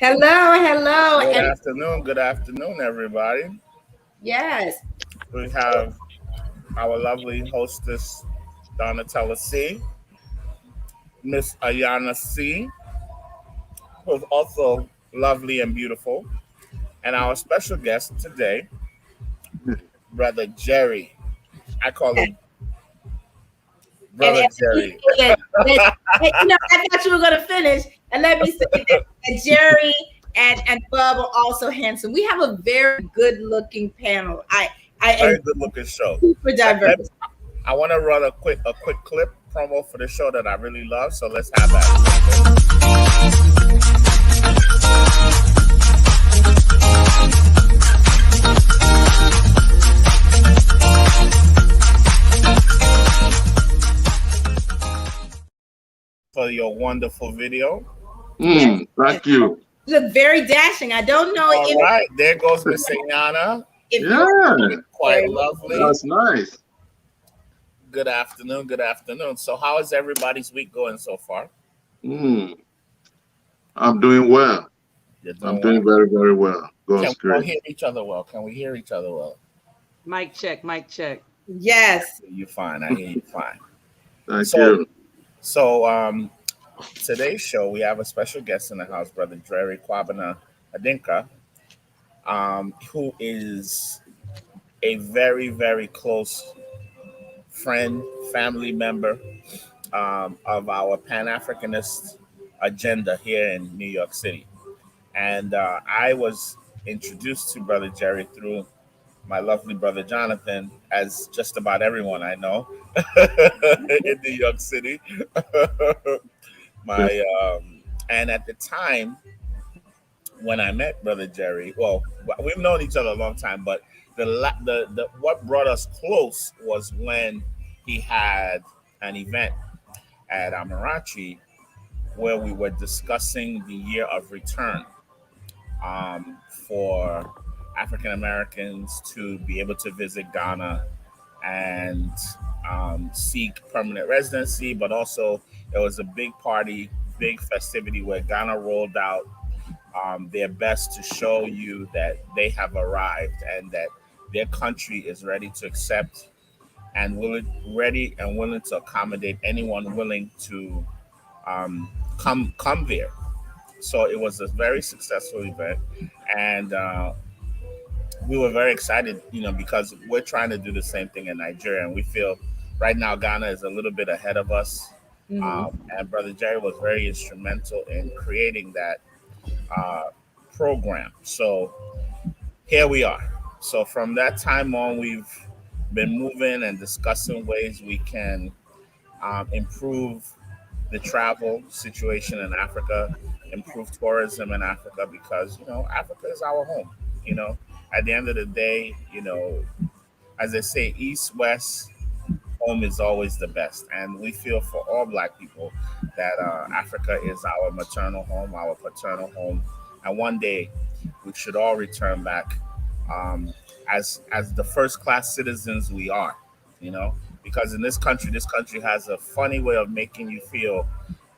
Hello, and Good afternoon, everybody. yes, We have our lovely hostess, Donatella C, Miss Ayana C, who's also lovely and beautiful, and our special guest today, Brother Jerry. I call and, him Brother Jerry. I thought you were going to finish, and let me say that Jerry and Bub are also handsome. We have a very good-looking panel. I am Very good looking show. super Let- diverse. I want to run a quick clip promo for the show that I really love. So let's have that. For your wonderful video. Thank you. You look very dashing. I don't know All right, there goes Miss Ayana. if Yeah, Quite lovely. that's nice. Good afternoon. Good afternoon. So, how is everybody's week going so far? Mm, I'm doing well. You're I'm doing doing well. very, very well. Can God's we all grace. hear each other well? Can we hear each other well? Mic check, mic check. yes, You're fine. I hear you fine. Thank So, you. so today's show we have a special guest in the house, Brother Jerry Kwabena Adinkra, who is a very, very close friend, family member of our Pan Africanist agenda here in New York City. And I was introduced to Brother Jerry through my lovely brother Jonathan, as just about everyone I know in New York City. my and at the time when I met Brother Jerry, well, we've known each other a long time, but the what brought us close was when he had an event at Amarachi where we were discussing the year of return for African Americans to be able to visit Ghana and seek permanent residency, but also it was a big party, big festivity where Ghana rolled out their best to show you that they have arrived and that their country is ready to accept and ready and willing to accommodate anyone willing to come there. So it was a very successful event, and we were very excited, because we're trying to do the same thing in Nigeria, and we feel right now Ghana is a little bit ahead of us. mhm. And Brother Jerry was very instrumental in creating that uh, program. So here we are. So from that time on, we've been moving and discussing ways we can improve the travel situation in Africa, improve tourism in Africa, because Africa is our home. You know, at the end of the day, as they say, East West home is always the best, and we feel for all Black people that Africa is our maternal home, our paternal home, and one day we should all return back um, as the first class citizens we are. You know, because in this country has a funny way of making you feel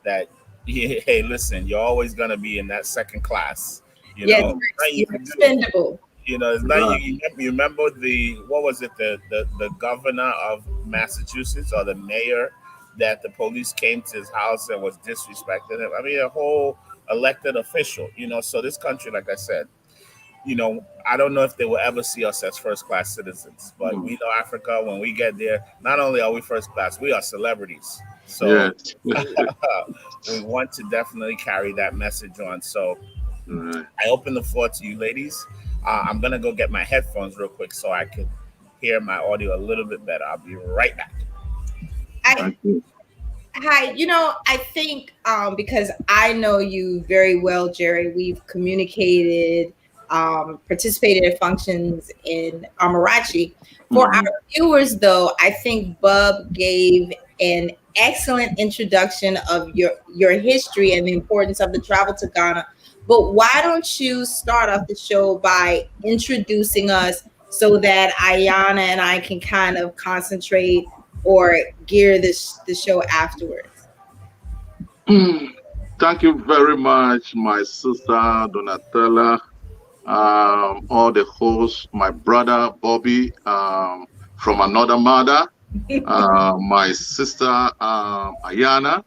that hey, listen, you're always gonna be in that second class. You Yes, know, nothing you you're can do. expendable. It's not Right. you remember the what was it the governor of Massachusetts or the mayor that the police came to his house and was disrespecting him. I mean, a whole elected official. So this country, like I said, I don't know if they will ever see us as first class citizens, but Mm, we know Africa, when we get there, not only are we first class, we are celebrities. So yes. we want to definitely carry that message on. So Right. I open the floor to you, ladies. I'm gonna go get my headphones real quick so I can hear my audio a little bit better. I'll be right back. I Thank you. Hi, I think because I know you very well, Jerry, we've communicated, participated in functions in Amarachi. For our Hmm. viewers, though, I think Bub gave an excellent introduction of your history and the importance of the travel to Ghana. But why don't you start off the show by introducing us so that Ayana and I can kind of concentrate or gear the show afterwards. Thank you very much, my sister Donatella, all the hosts, my brother Bobby, from another mother, my sister Ayana.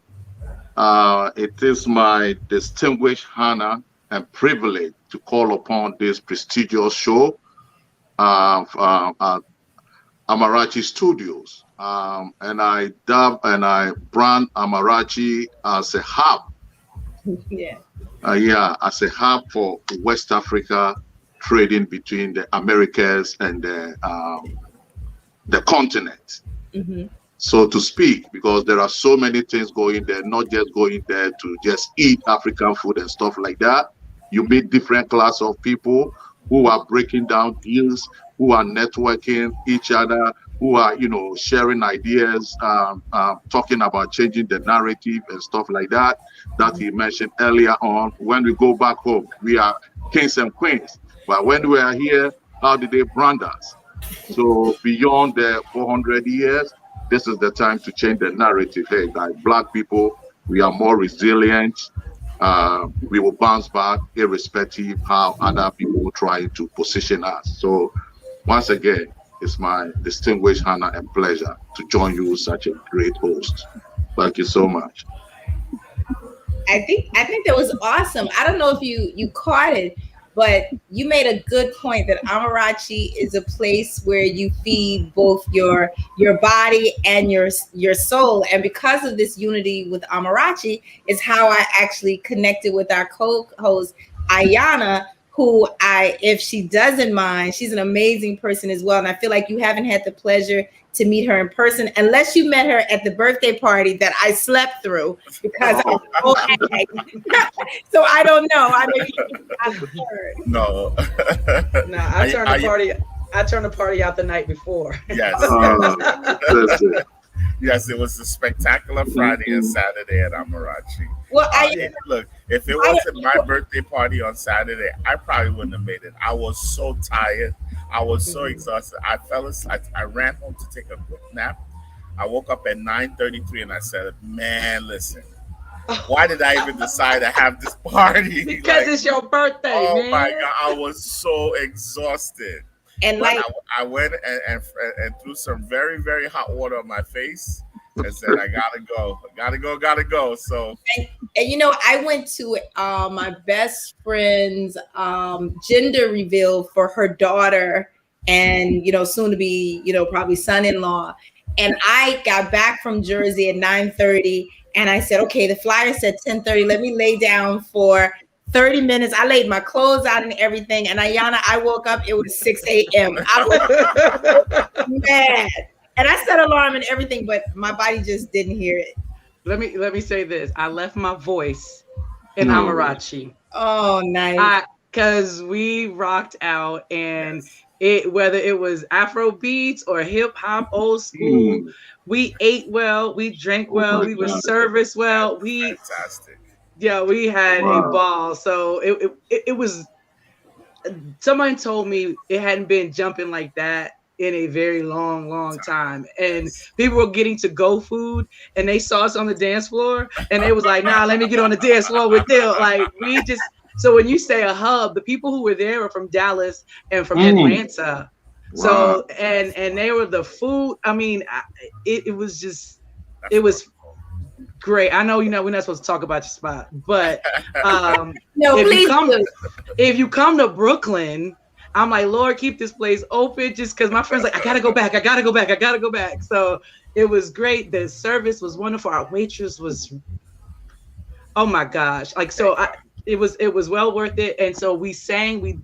It is my distinguished honor and privilege to call upon this prestigious show at Amarachi Studios. And I brand Amarachi as a hub, Yeah. as a hub for West Africa trading between the Americas and the continent, Hmm. so to speak, because there are so many things going there, not just going there to just eat African food and stuff like that. You meet different class of people who are breaking down deals, who are networking each other, who are, sharing ideas, talking about changing the narrative and stuff like that, that he mentioned earlier on. When we go back home, we are kings and queens. But when we are here, how did they brand us? So beyond the 400 years, this is the time to change the narrative. Hey, guys, Black people, we are more resilient. We will bounce back irrespective how other people try to position us. So once again, it's my distinguished honor and pleasure to join you, such a great host. Thank you so much. I think that was awesome. I don't know if you caught it, but you made a good point that Amarachi is a place where you feed both your body and your soul. And because of this unity with Amarachi is how I actually connected with our co-host Ayana, who if she doesn't mind, she's an amazing person as well. And I feel like you haven't had the pleasure to meet her in person unless you met her at the birthday party that I slept through because I was so so I don't know. I know I've heard. No. No, I turned the party out the night before. Yes. That's it. Yes, it was a spectacular Friday and Saturday at Amarachi. Well, Look, if it wasn't my birthday party on Saturday, I probably wouldn't have made it. I was so tired. I was so exhausted. I fell asleep. I ran home to take a quick nap. I woke up at 9:33 and I said, "Man, listen, why did I even decide to have this party? Because it's your birthday, oh man. my God, I was so exhausted." and But like I went and threw some very, very hot water on my face and said, "I gotta go." So and I went to my best friend's gender reveal for her daughter and soon to be probably son-in-law, and I got back from Jersey at 9:30 and I said, okay, the flyer said 10:30, let me lay down for 30 minutes. I laid my clothes out and everything, and Ayana, I woke up, it was 6 a.m. I was mad, and I set alarm and everything, but my body just didn't hear it. Let me say this. I left my voice in Amarachi. Oh, nice. Because we rocked out, and whether it was Afro beats or hip hop, old school, we ate well, we drank well, we were serviced well. fantastic. We had a ball. So it was. Somebody told me it hadn't been jumping like that in a very long time, and people were getting to go food, and they saw us on the dance floor, and they was like, "Nah, let me get on the dance floor with them." Like so when you say a hub, the people who were there were from Dallas and from Atlanta. So and they were the food. I mean, it was just was great. I know we're not supposed to talk about your spot, but No, please if you come to Brooklyn, I'm like, Lord, keep this place open, just because my friends like, I gotta go back. So it was great. The service was wonderful. Our waitress was, oh my gosh, like so. It was well worth it. And so we sang, we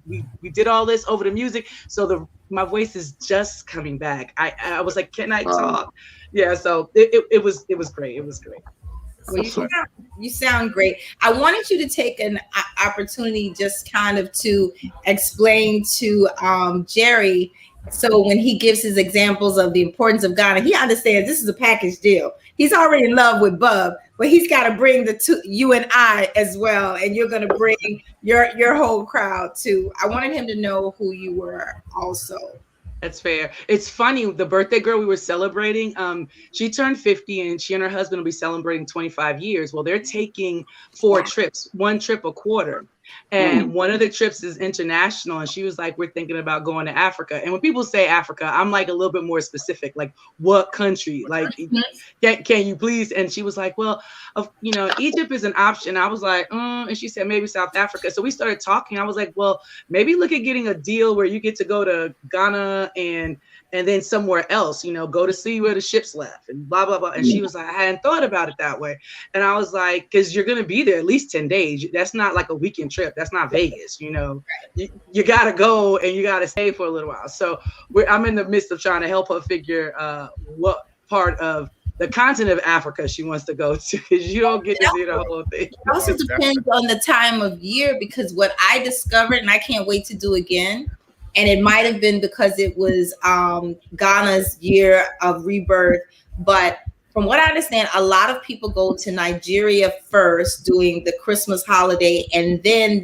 did all this over the music. So my voice is just coming back. I was like, can I talk? Yeah. So it was great. It was great. Well, you sound great. I wanted you to take an opportunity just kind of to explain to Jerry. So when he gives his examples of the importance of Ghana, he understands this is a package deal. He's already in love with Bub, but he's got to bring you and I as well. And you're going to bring your whole crowd too. I wanted him to know who you were also. That's fair. It's funny. The birthday girl we were celebrating, she turned 50 and she and her husband will be celebrating 25 years. Well, they're taking 4 trips, 1 trip a quarter. And one of the trips is international. And she was like, we're thinking about going to Africa. And when people say Africa, I'm like a little bit more specific, like what country? Like, can you please? And she was like, well, Egypt is an option. I was like, and she said, maybe South Africa. So we started talking. I was like, well, maybe look at getting a deal where you get to go to Ghana and then somewhere else, go to see where the ships left and blah, blah, blah. And she was like, I hadn't thought about it that way. And I was like, because you're going to be there at least 10 days. That's not like a weekend trip. That's not Vegas. You got to go and you got to stay for a little while. So I'm in the midst of trying to help her figure what part of the continent of Africa she wants to go to, because you don't get to see the whole thing. It also depends on the time of year, because what I discovered, and I can't wait to do again, and it might have been because it was Ghana's year of rebirth, but from what I understand, a lot of people go to Nigeria first doing the Christmas holiday, and then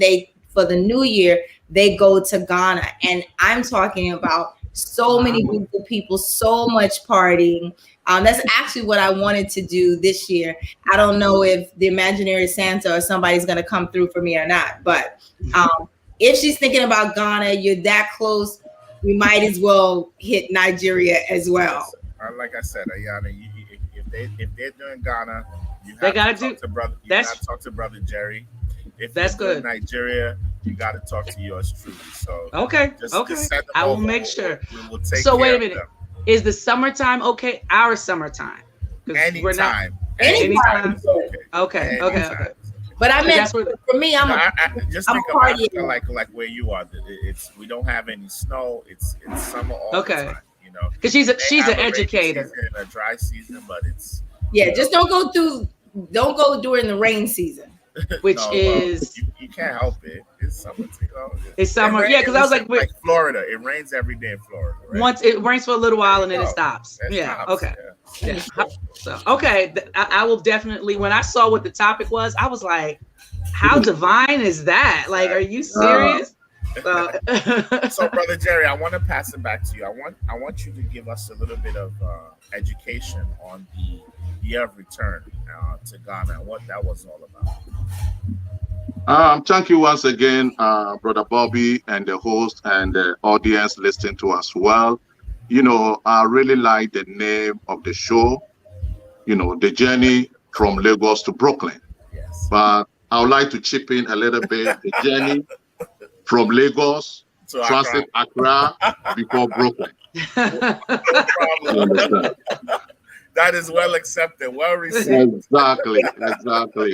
for the new year, they go to Ghana. And I'm talking about so many beautiful people, so much partying. That's actually what I wanted to do this year. I don't know if the imaginary Santa or somebody's going to come through for me or not, but if she's thinking about Ghana, you're that close, we might as well hit Nigeria as well. Like I said, Ayana, if they're doing Ghana, you have to talk to brother. You got to talk to brother Jerry. If that's good, Nigeria, you got to talk to yours truly. So okay. Just I will make sure. We'll take so care wait a of minute. them. Is the summertime okay? Our summertime. Anytime. Anytime. Okay. But I meant for me, just think of Africa like where you are. We don't have any snow. It's summer all the time. Because she's an educator. A dry season, but it's just don't go during the rain season, which is you can't help it. It's summer. It's summer, because I was like Florida. It rains every day in Florida. Right? Once it rains for a little while and then it stops. Okay. Yeah. So I will definitely. When I saw what the topic was, I was like, "How divine is that? Like, are you serious?" So, Brother Jerry, I want to pass it back to you. I want you to give us a little bit of education on the year of return to Ghana, and what that was all about. Thank you once again, Brother Bobby, and the host and the audience listening to us well. I really like the name of the show, the journey from Lagos to Brooklyn. Yes. But I would like to chip in a little bit, the journey from Lagos to transit Accra before Brooklyn. No problem. That is well accepted, well received. Exactly.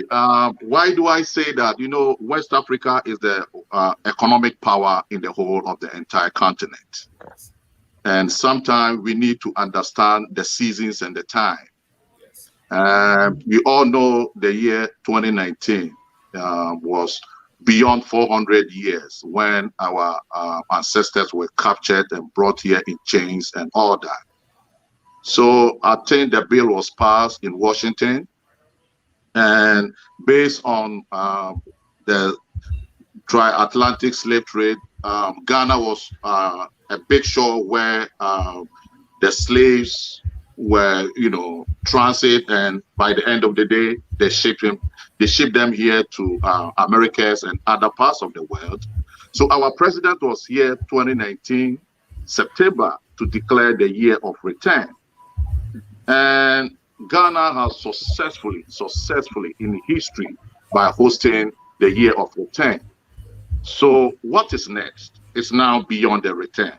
Why do I say that? West Africa is the economic power in the whole of the entire continent. Yes. And sometimes we need to understand the seasons and the time. Yes. We all know the year 2019 was beyond 400 years when our ancestors were captured and brought here in chains and all that. So I think the bill was passed in Washington, and based on the tri-Atlantic slave trade, Ghana was a big shore where the slaves were, transit, and by the end of the day, they shipped them here to Americas and other parts of the world. So our president was here 2019 September to declare the year of return. And Ghana has successfully in history by hosting the year of return. So what is next? It's now beyond the return.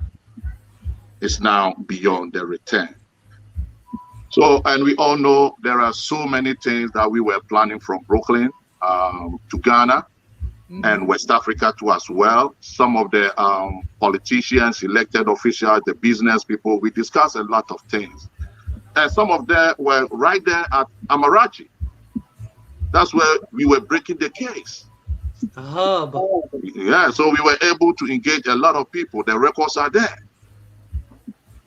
So, and we all know there are so many things that we were planning from Brooklyn to Ghana and West Africa too as well. Some of the politicians, elected officials, the business people, we discussed a lot of things. And some of them were right there at Amarachi. That's where we were breaking the case. Yeah, so we were able to engage a lot of people. The records are there.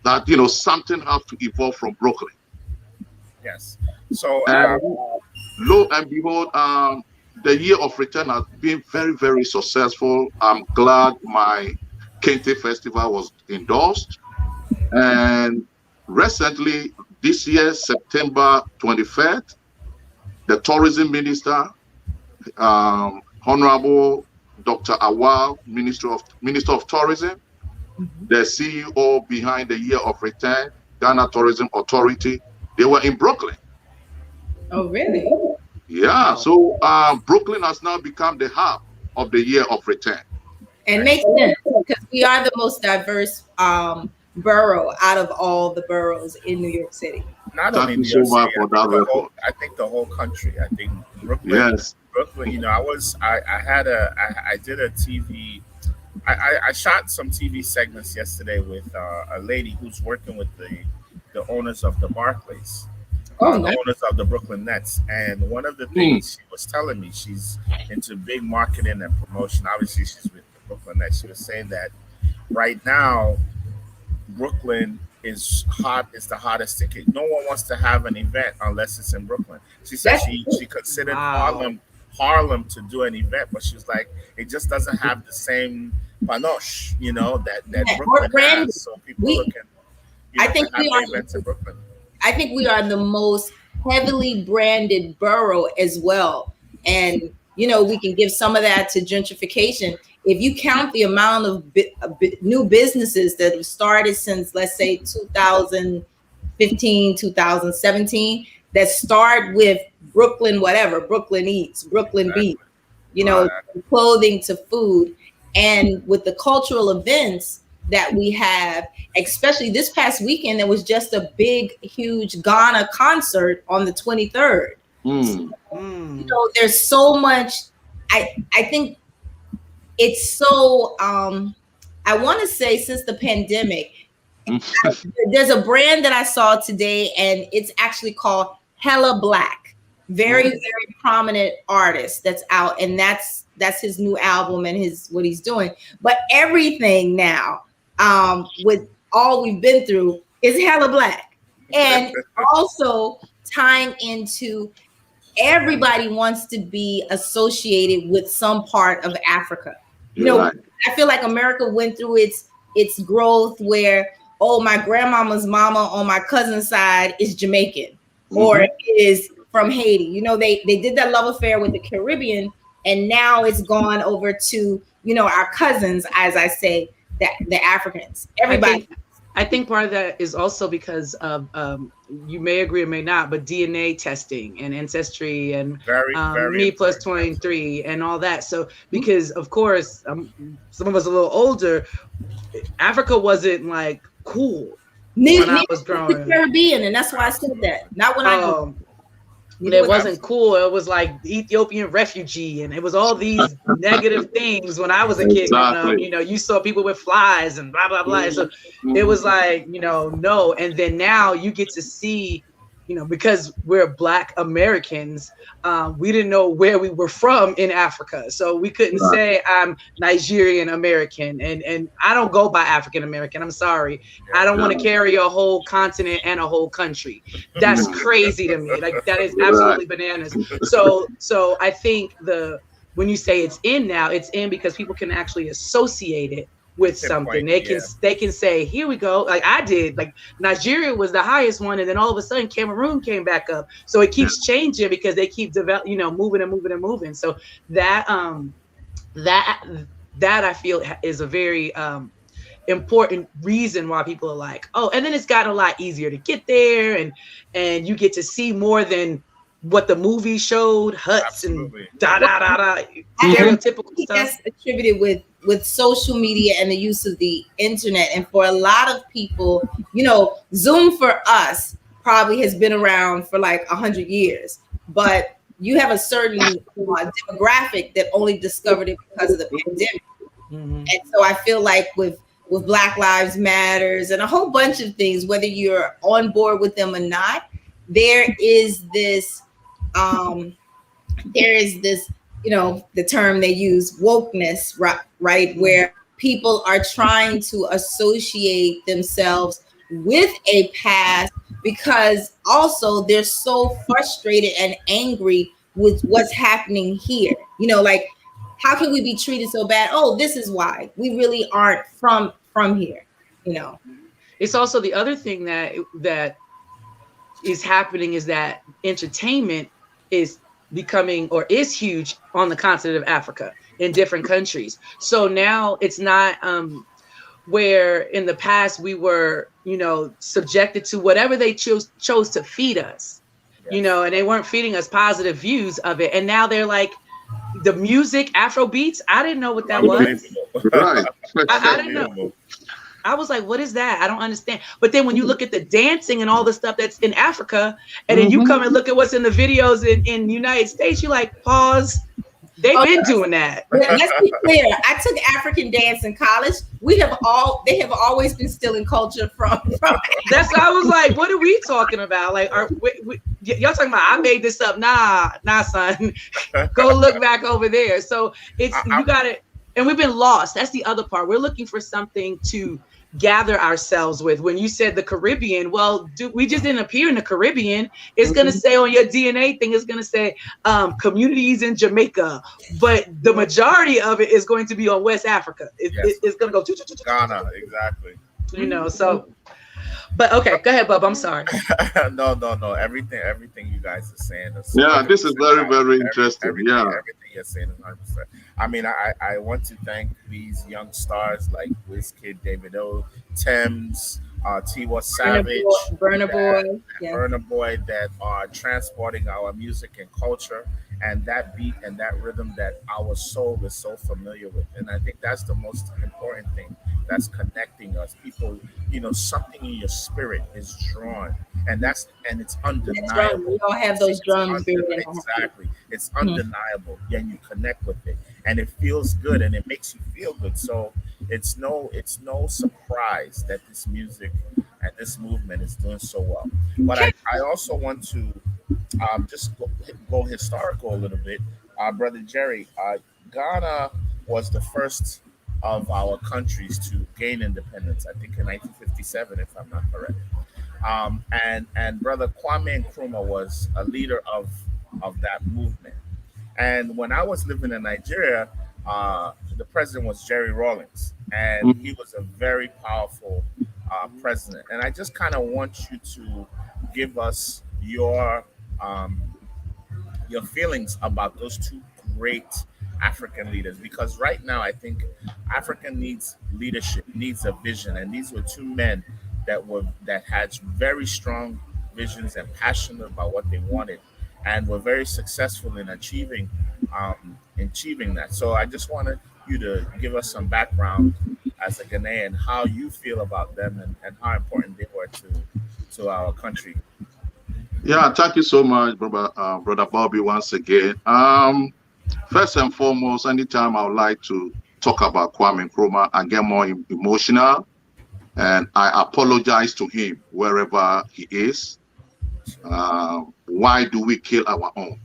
That, something has to evolve from Brooklyn. Yes. So, lo and behold, the year of return has been very, very successful. I'm glad my Kente Festival was endorsed. And recently, this year, September 23rd, the tourism minister, Honorable Dr. Awal, Minister of Tourism, the CEO behind the Year of Return, Ghana Tourism Authority, they were in Brooklyn. Oh, really? Yeah, so Brooklyn has now become the hub of the Year of Return. And makes sense because we are the most diverse borough out of all the boroughs in New York City. Not Thank only you New so York City, much for that record. I think the whole country. I think Brooklyn. Yes. Brooklyn. You know, I did a TV. I shot some TV segments yesterday with a lady who's working with the owners of the Barclays, Oh, the nice. owners of the Brooklyn Nets. And one of the things she was telling me, she's into big marketing and promotion. Obviously, she's with the Brooklyn Nets. She was saying that right now, Brooklyn is hot. Is the hottest ticket. No one wants to have an event unless it's in Brooklyn. She said she considered Harlem to do an event, but she was like, it just doesn't have the same panache, you know, that Brooklyn has. So people We- looking, I think to have we are- events in Brooklyn. I think we are the most heavily branded borough as well. And, you know, we can give some of that to gentrification. If you count the amount of new businesses that have started since, let's say, 2015, 2017, that start with Brooklyn, whatever, Brooklyn Eats, Brooklyn Beats, you know, clothing to food. And with the cultural events that we have, especially this past weekend, there was just a big, huge Ghana concert on the 23rd. You know, there's so much. I think it's so. I want to say since the pandemic, there's a brand that I saw today, and it's actually called Hella Black. Very, very prominent artist that's out, and that's his new album and what he's doing. But everything now, with all we've been through, is hella black, and also tying into everybody wants to be associated with some part of Africa. You know, I feel like America went through its growth where, oh, my grandmama's mama on my cousin's side is Jamaican or is from Haiti. You know, they did that love affair with the Caribbean, and now it's gone over to, you know, our cousins, as I say, that the Africans. Everybody. I think part of that is also because of you may agree or may not, but DNA testing and ancestry and very me plus 23 and all that. So because of course some of us a little older, Africa wasn't like cool when I was growing up. Caribbean, and that's why I said that. Not when I it wasn't cool. It was like the Ethiopian refugee, and it was all these negative things when I was a kid. You know, you saw people with flies and blah blah blah. So it was like, you know, no. And then now you get to see, you know, because we're Black Americans, we didn't know where we were from in Africa, so we couldn't say I'm Nigerian American, and I don't go by African American. I'm sorry, I don't want to carry a whole continent and a whole country. That's crazy to me. Like that is absolutely bananas. So I think when you say it's in now, it's in because people can actually associate it with something. They can say, here we go. Like I did, like Nigeria was the highest one, and then all of a sudden Cameroon came back up. So it keeps changing because they keep moving and moving and moving. So that I feel is a very important reason why people are like, oh, and then it's gotten a lot easier to get there, and you get to see more than what the movie showed, huts and stereotypical stuff. That's attributed with social media and the use of the internet. And for a lot of people, you know, Zoom for us probably has been around for like 100 years, but you have a certain demographic that only discovered it because of the pandemic. And so I feel like with Black Lives Matters and a whole bunch of things, whether you're on board with them or not, there is this, you know, the term they use, wokeness, right? Where people are trying to associate themselves with a past because also they're so frustrated and angry with what's happening here. You know, like, how can we be treated so bad? Oh, this is why we really aren't from here, you know. it's also the other thing that is happening is that entertainment is becoming or is huge on the continent of Africa in different countries. So now it's not where in the past we were, subjected to whatever they chose to feed us, Yes. and they weren't feeding us positive views of it. And now they're like the music, Afro beats. I didn't know what that was. Unbelievable. Right. I didn't know. Unbelievable. I was like, what is that? I don't understand. But then when you look at the dancing and all the stuff that's in Africa, and then you come and look at what's in the videos in the United States, you're like, pause. They've been doing that. Let's be clear. I took African dance in college. They have always been stealing culture from. That's why I was like, what are we talking about? Like, y'all talking about I made this up? Nah, son. Go look back over there. So it's you got it. And we've been lost. That's the other part. We're looking for something to gather ourselves with. When you said the Caribbean, well, we just didn't appear in the Caribbean. It's going to say on your DNA thing, it's going to say communities in Jamaica, but the majority of it is going to be on West Africa. It's going to go Ghana, exactly. So. But okay, go ahead, Bub. I'm sorry. No. Everything you guys are saying is this is very, very interesting. Everything you're saying is 100%. I mean, I want to thank these young stars like Wizkid, Davido, Thames, Tiwa Savage, Burna Boy that are transporting our music and culture and that beat and that rhythm that our soul is so familiar with. And I think that's the most important thing that's connecting us. People, something in your spirit is drawn, and it's undeniable. We all have those drums. Exactly. It's undeniable. Yeah, you connect with it. And it feels good and it makes you feel good. So it's no surprise that this music and this movement is doing so well. But I also want to just go historical a little bit. Brother Jerry, Ghana was the first of our countries to gain independence, I think in 1957, if I'm not correct. And Brother Kwame Nkrumah was a leader of that movement. And when I was living in Nigeria, the president was Jerry Rawlings, and he was a very powerful president. And I just kind of want you to give us your feelings about those two great African leaders, because right now I think Africa needs leadership, needs a vision, and these were two men that had very strong visions and passionate about what they wanted, and were very successful in achieving that. So I just wanted you to give us some background as a Ghanaian, how you feel about them and how important they were to our country. Yeah, thank you so much, brother Bobby, once again. First and foremost, anytime I would like to talk about Kwame Nkrumah, I get more emotional, and I apologize to him wherever he is. Why do we kill our own?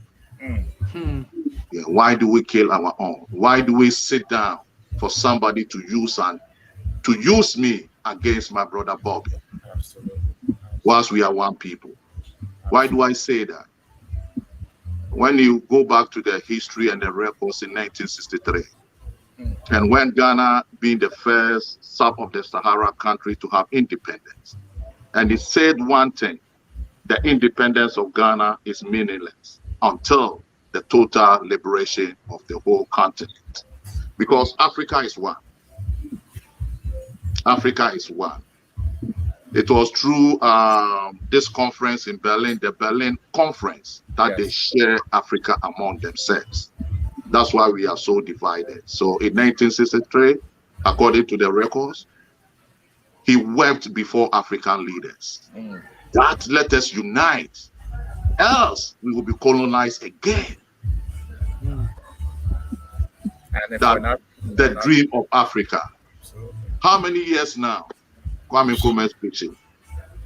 Yeah, why do we kill our own? Why do we sit down for somebody to use me against my brother Bobby? Absolutely. Whilst we are one people. Why do I say that? When you go back to the history and the records in 1963, and when Ghana being the first sub of the Sahara country to have independence, and it said one thing, the independence of Ghana is meaningless until the total liberation of the whole continent. Because Africa is one. Africa is one. It was through this conference in Berlin, the Berlin Conference, that they share Africa among themselves. That's why we are so divided. So in 1963, according to the records, he wept before African leaders. That let us unite, else we will be colonized again. The dream of Africa. Absolutely. How many years now? Kwame Nkrumah speaking.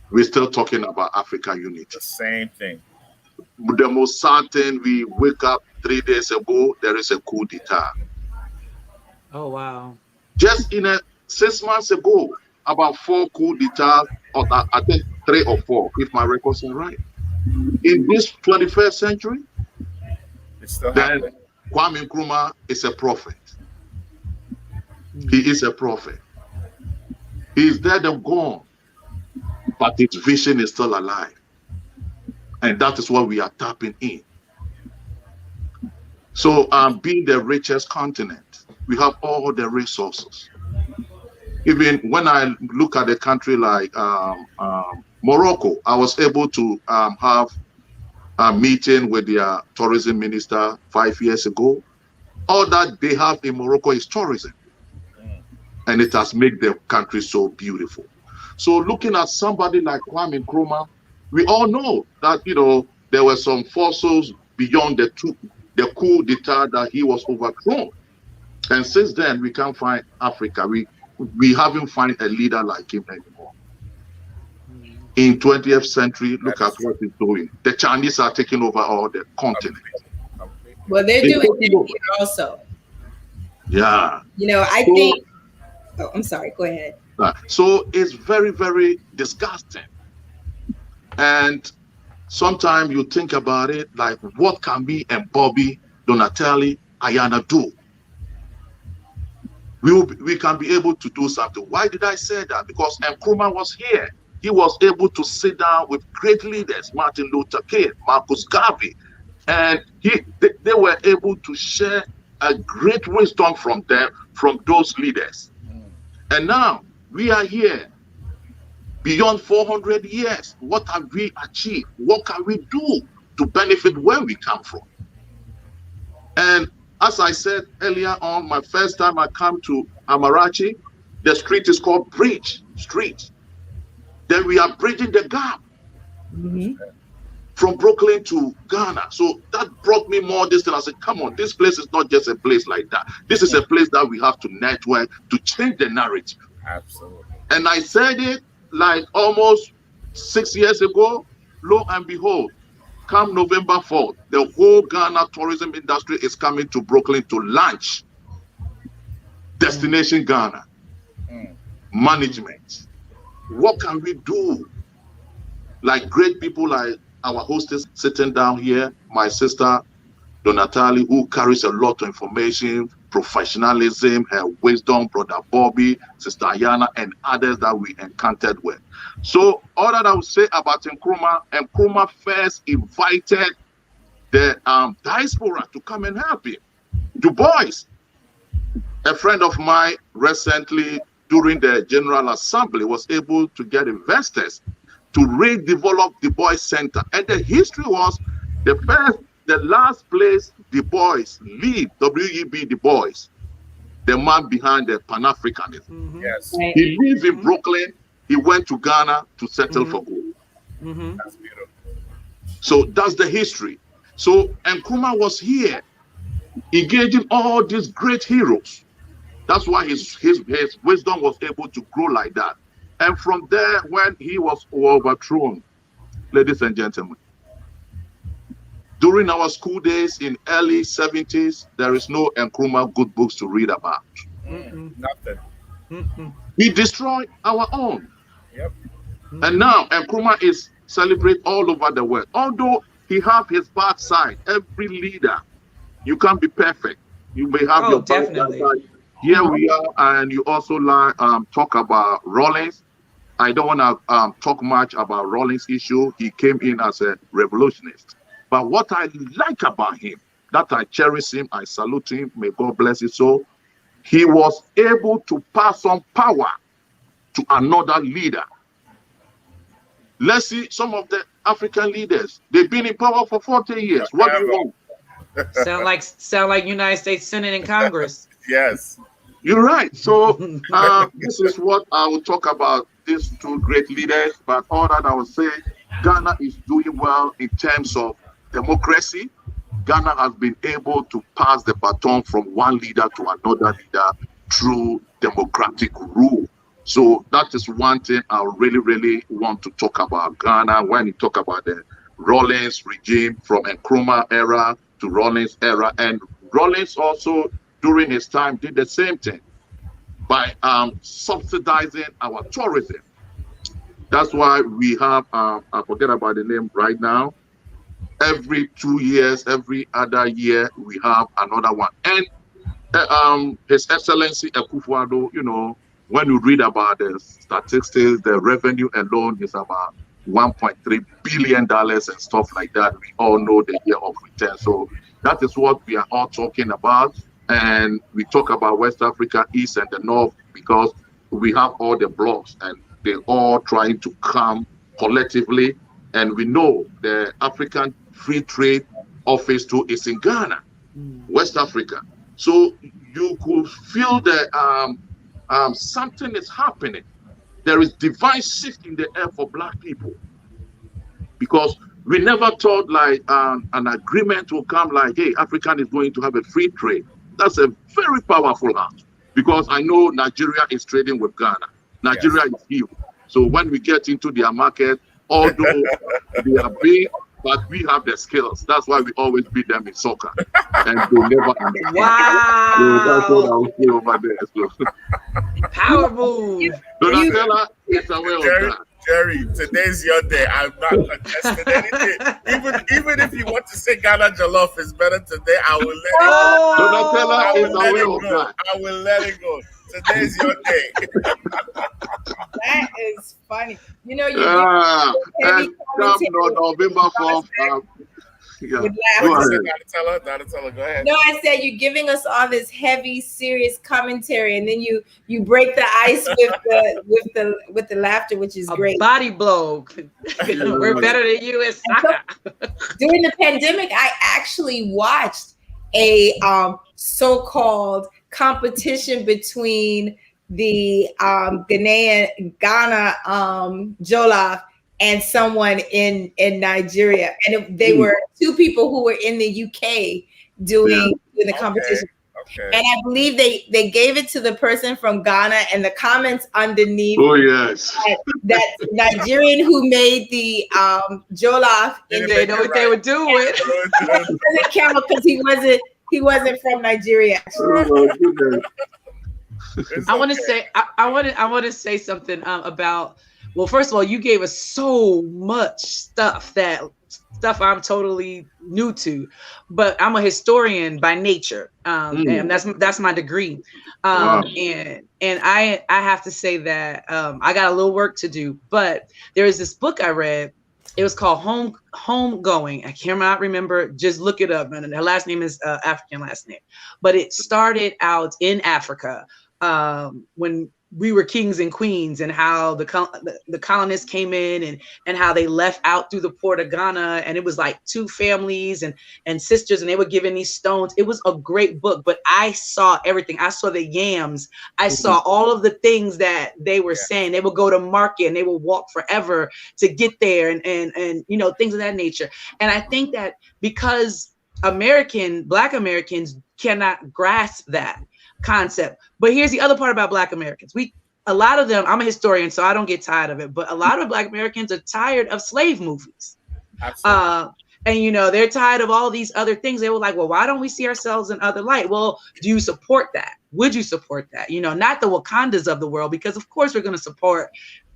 We're still talking about African unity. The same thing. The most certain, we wake up 3 days ago, there is a coup d'etat. Oh, wow. Just in 6 months ago, about 4 coup d'etats, or I think 3 or 4, if my records are right. In this 21st century, then Kwame Nkrumah is a prophet. He is a prophet. He is dead and gone. but its vision is still alive. And that is what we are tapping in. So being the richest continent, we have all the resources. Even when I look at a country like Morocco, I was able to have a meeting with their tourism minister 5 years ago. All that they have in Morocco is tourism. And it has made the country so beautiful. So looking at somebody like Kwame Nkrumah, we all know that, there were some forces beyond the coup d'etat that he was overthrown. And since then, we can't find Africa. We haven't found a leader like him anymore. In 20th century, look at what he's doing. The Chinese are taking over all the continent. Well, they're doing it here also. Yeah. I think. Oh, I'm sorry. Go ahead. So it's very, very disgusting. And sometimes you think about it, like, what can we and Bobby, Donatelli, Ayana do? We can be able to do something. Why did I say that? Because Nkrumah was here. He was able to sit down with great leaders, Martin Luther King, Marcus Garvey, and they were able to share a great wisdom from them, from those leaders. And now we are here beyond 400 years. What have we achieved? What can we do to benefit where we come from? And as I said earlier on, my first time I come to Amarachi, the street is called Bridge Street. Then we are bridging the gap from Brooklyn to Ghana. So that brought me more distance. I said, come on, this place is not just a place like that. This is a place that we have to network to change the narrative. Absolutely. And I said it like almost 6 years ago. Lo and behold, come November 4th, the whole Ghana tourism industry is coming to Brooklyn to launch Destination Ghana management. What can we do? Like great people like our hostess sitting down here, my sister Donatali, who carries a lot of information, professionalism, her wisdom, Brother Bobby, Sister Ayana, and others that we encountered with. So all that I would say about Nkrumah first invited the diaspora to come and help him. Du Bois, a friend of mine recently during the General Assembly was able to get investors to redevelop Du Bois Center. And the history was the last place Du Bois lived, W.E.B. Du Bois, the man behind the Pan-Africanism. Yes. He lived in Brooklyn. He went to Ghana to settle for gold. That's beautiful. So that's the history. So Nkrumah was here, engaging all these great heroes. That's why his wisdom was able to grow like that. And from there, when he was overthrown, ladies and gentlemen, during our school days in early 70s, there is no Nkrumah good books to read about. Nothing. We destroyed our own. Yep. And now Nkrumah is celebrated all over the world. Although he have his bad side, every leader, you can't be perfect. You may have your bad side. Here we are, and you also talk about Rawlings. I don't want to talk much about Rawlings' issue. He came in as a revolutionist. But what I like about him, that I cherish him, I salute him, may God bless his soul, he was able to pass on power to another leader. Let's see some of the African leaders. They've been in power for 40 years. What do you want? Sound like United States Senate and Congress. Yes. You're right. So this is what I will talk about, these two great leaders. But all that I will say, Ghana is doing well in terms of democracy. Ghana has been able to pass the baton from one leader to another leader through democratic rule. So that is one thing I really, really want to talk about Ghana when you talk about the Rawlings regime from Nkrumah era to Rawlings era. And Rawlings also during his time did the same thing by subsidizing our tourism. That's why we have, I forget about the name right now, every 2 years, every other year, we have another one. And His Excellency Akufo-Addo, When you read about the statistics, the revenue alone is about $1.3 billion and stuff like that. We all know the year of return. So that is what we are all talking about. And we talk about West Africa, East and the North, because we have all the blocks and they're all trying to come collectively. And we know the African Free Trade Office too is in Ghana, West Africa. So you could feel that something is happening. There is divine shift in the air for Black people, because we never thought like an agreement will come like, hey, African is going to have a free trade. That's a very powerful act, because I know Nigeria is trading with Ghana. Nigeria is huge. So when we get into their market, although they are big, but we have the skills. That's why we always beat them in soccer. And they never understand. Wow. So that's what I will say over there. So. Power move. Donatella is aware of that. Jerry, today's your day. I'm not contesting anything. Even if you want to say Ghana Jollof is better today, I will let it go. Donatella is aware of that. I will let it go. Today's your day. That is funny. You know, you and come November 4th. Go ahead. Donatella, go ahead. No, I said you're giving us all this heavy, serious commentary, and then you break the ice with the laughter, which is great. Body blow. We're better than you in soccer. During the pandemic, I actually watched a so-called competition between the Ghana Jollof and someone in Nigeria, and they were two people who were in the UK doing the competition. Okay. And I believe they gave it to the person from Ghana, and the comments underneath. Oh yes, that Nigerian who made the jollof. They know what they were doing. Camel, because he wasn't from Nigeria. I want to say something about. Well, first of all, you gave us so much stuff I'm totally new to, but I'm a historian by nature, and that's my degree. And I have to say that I got a little work to do. But there is this book I read. It was called Homegoing. I cannot remember. Just look it up. And her last name is African last name, but it started out in Africa when we were kings and queens, and how the colonists came in and how they left out through the port of Ghana, and it was like two families and sisters, and they were given these stones. It was a great book, but I saw everything. I saw the yams. I saw all of the things that they were saying. They would go to market and they would walk forever to get there, and you know, things of that nature. And I think that because Black Americans cannot grasp that concept. But here's the other part about Black Americans. A lot of them, I'm a historian, so I don't get tired of it, but a lot of Black Americans are tired of slave movies. And you know, they're tired of all these other things. They were like, well, why don't we see ourselves in other light? Well, do you support that? Would you support that? You know, not the Wakandas of the world, because of course we're going to support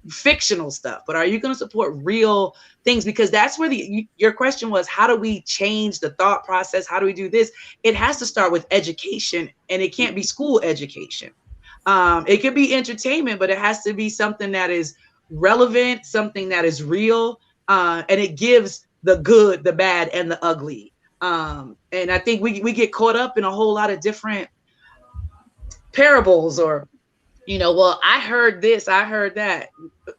fictional stuff, but are you going to support real things? Because that's where your question was, how do we change the thought process? How do we do this? It has to start with education, and it can't be school education. It could be entertainment, but it has to be something that is relevant, something that is real, and it gives the good, the bad, and the ugly. And I think we get caught up in a whole lot of different parables, or you know, well, I heard this, I heard that.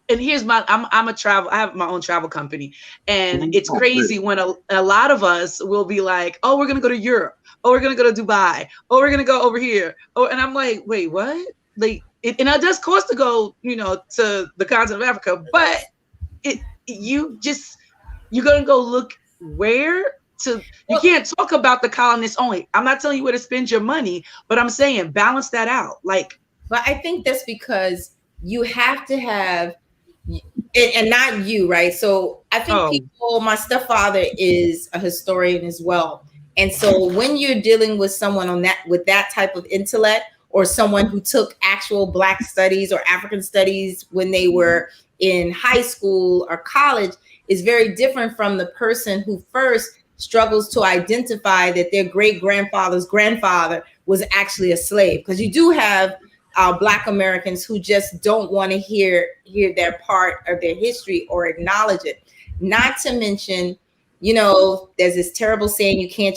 And here's I have my own travel company. And it's crazy when a lot of us will be like, oh, we're going to go to Europe. Oh, we're going to go to Dubai. Oh, we're going to go over here. Oh, and I'm like, wait, what? Like, and it does cost to go, you know, to the continent of Africa, but you're going to go look where you can't talk about the colonists only. I'm not telling you where to spend your money, but I'm saying balance that out. Like, but I think that's because you have to have, and not you, right? So I think my stepfather is a historian as well. And so when you're dealing with someone with that type of intellect, or someone who took actual Black studies or African studies when they were in high school or college, is very different from the person who first struggles to identify that their great grandfather's grandfather was actually a slave. Because you do have Black Americans who just don't want to hear their part of their history or acknowledge it. Not to mention, there's this terrible saying, you can't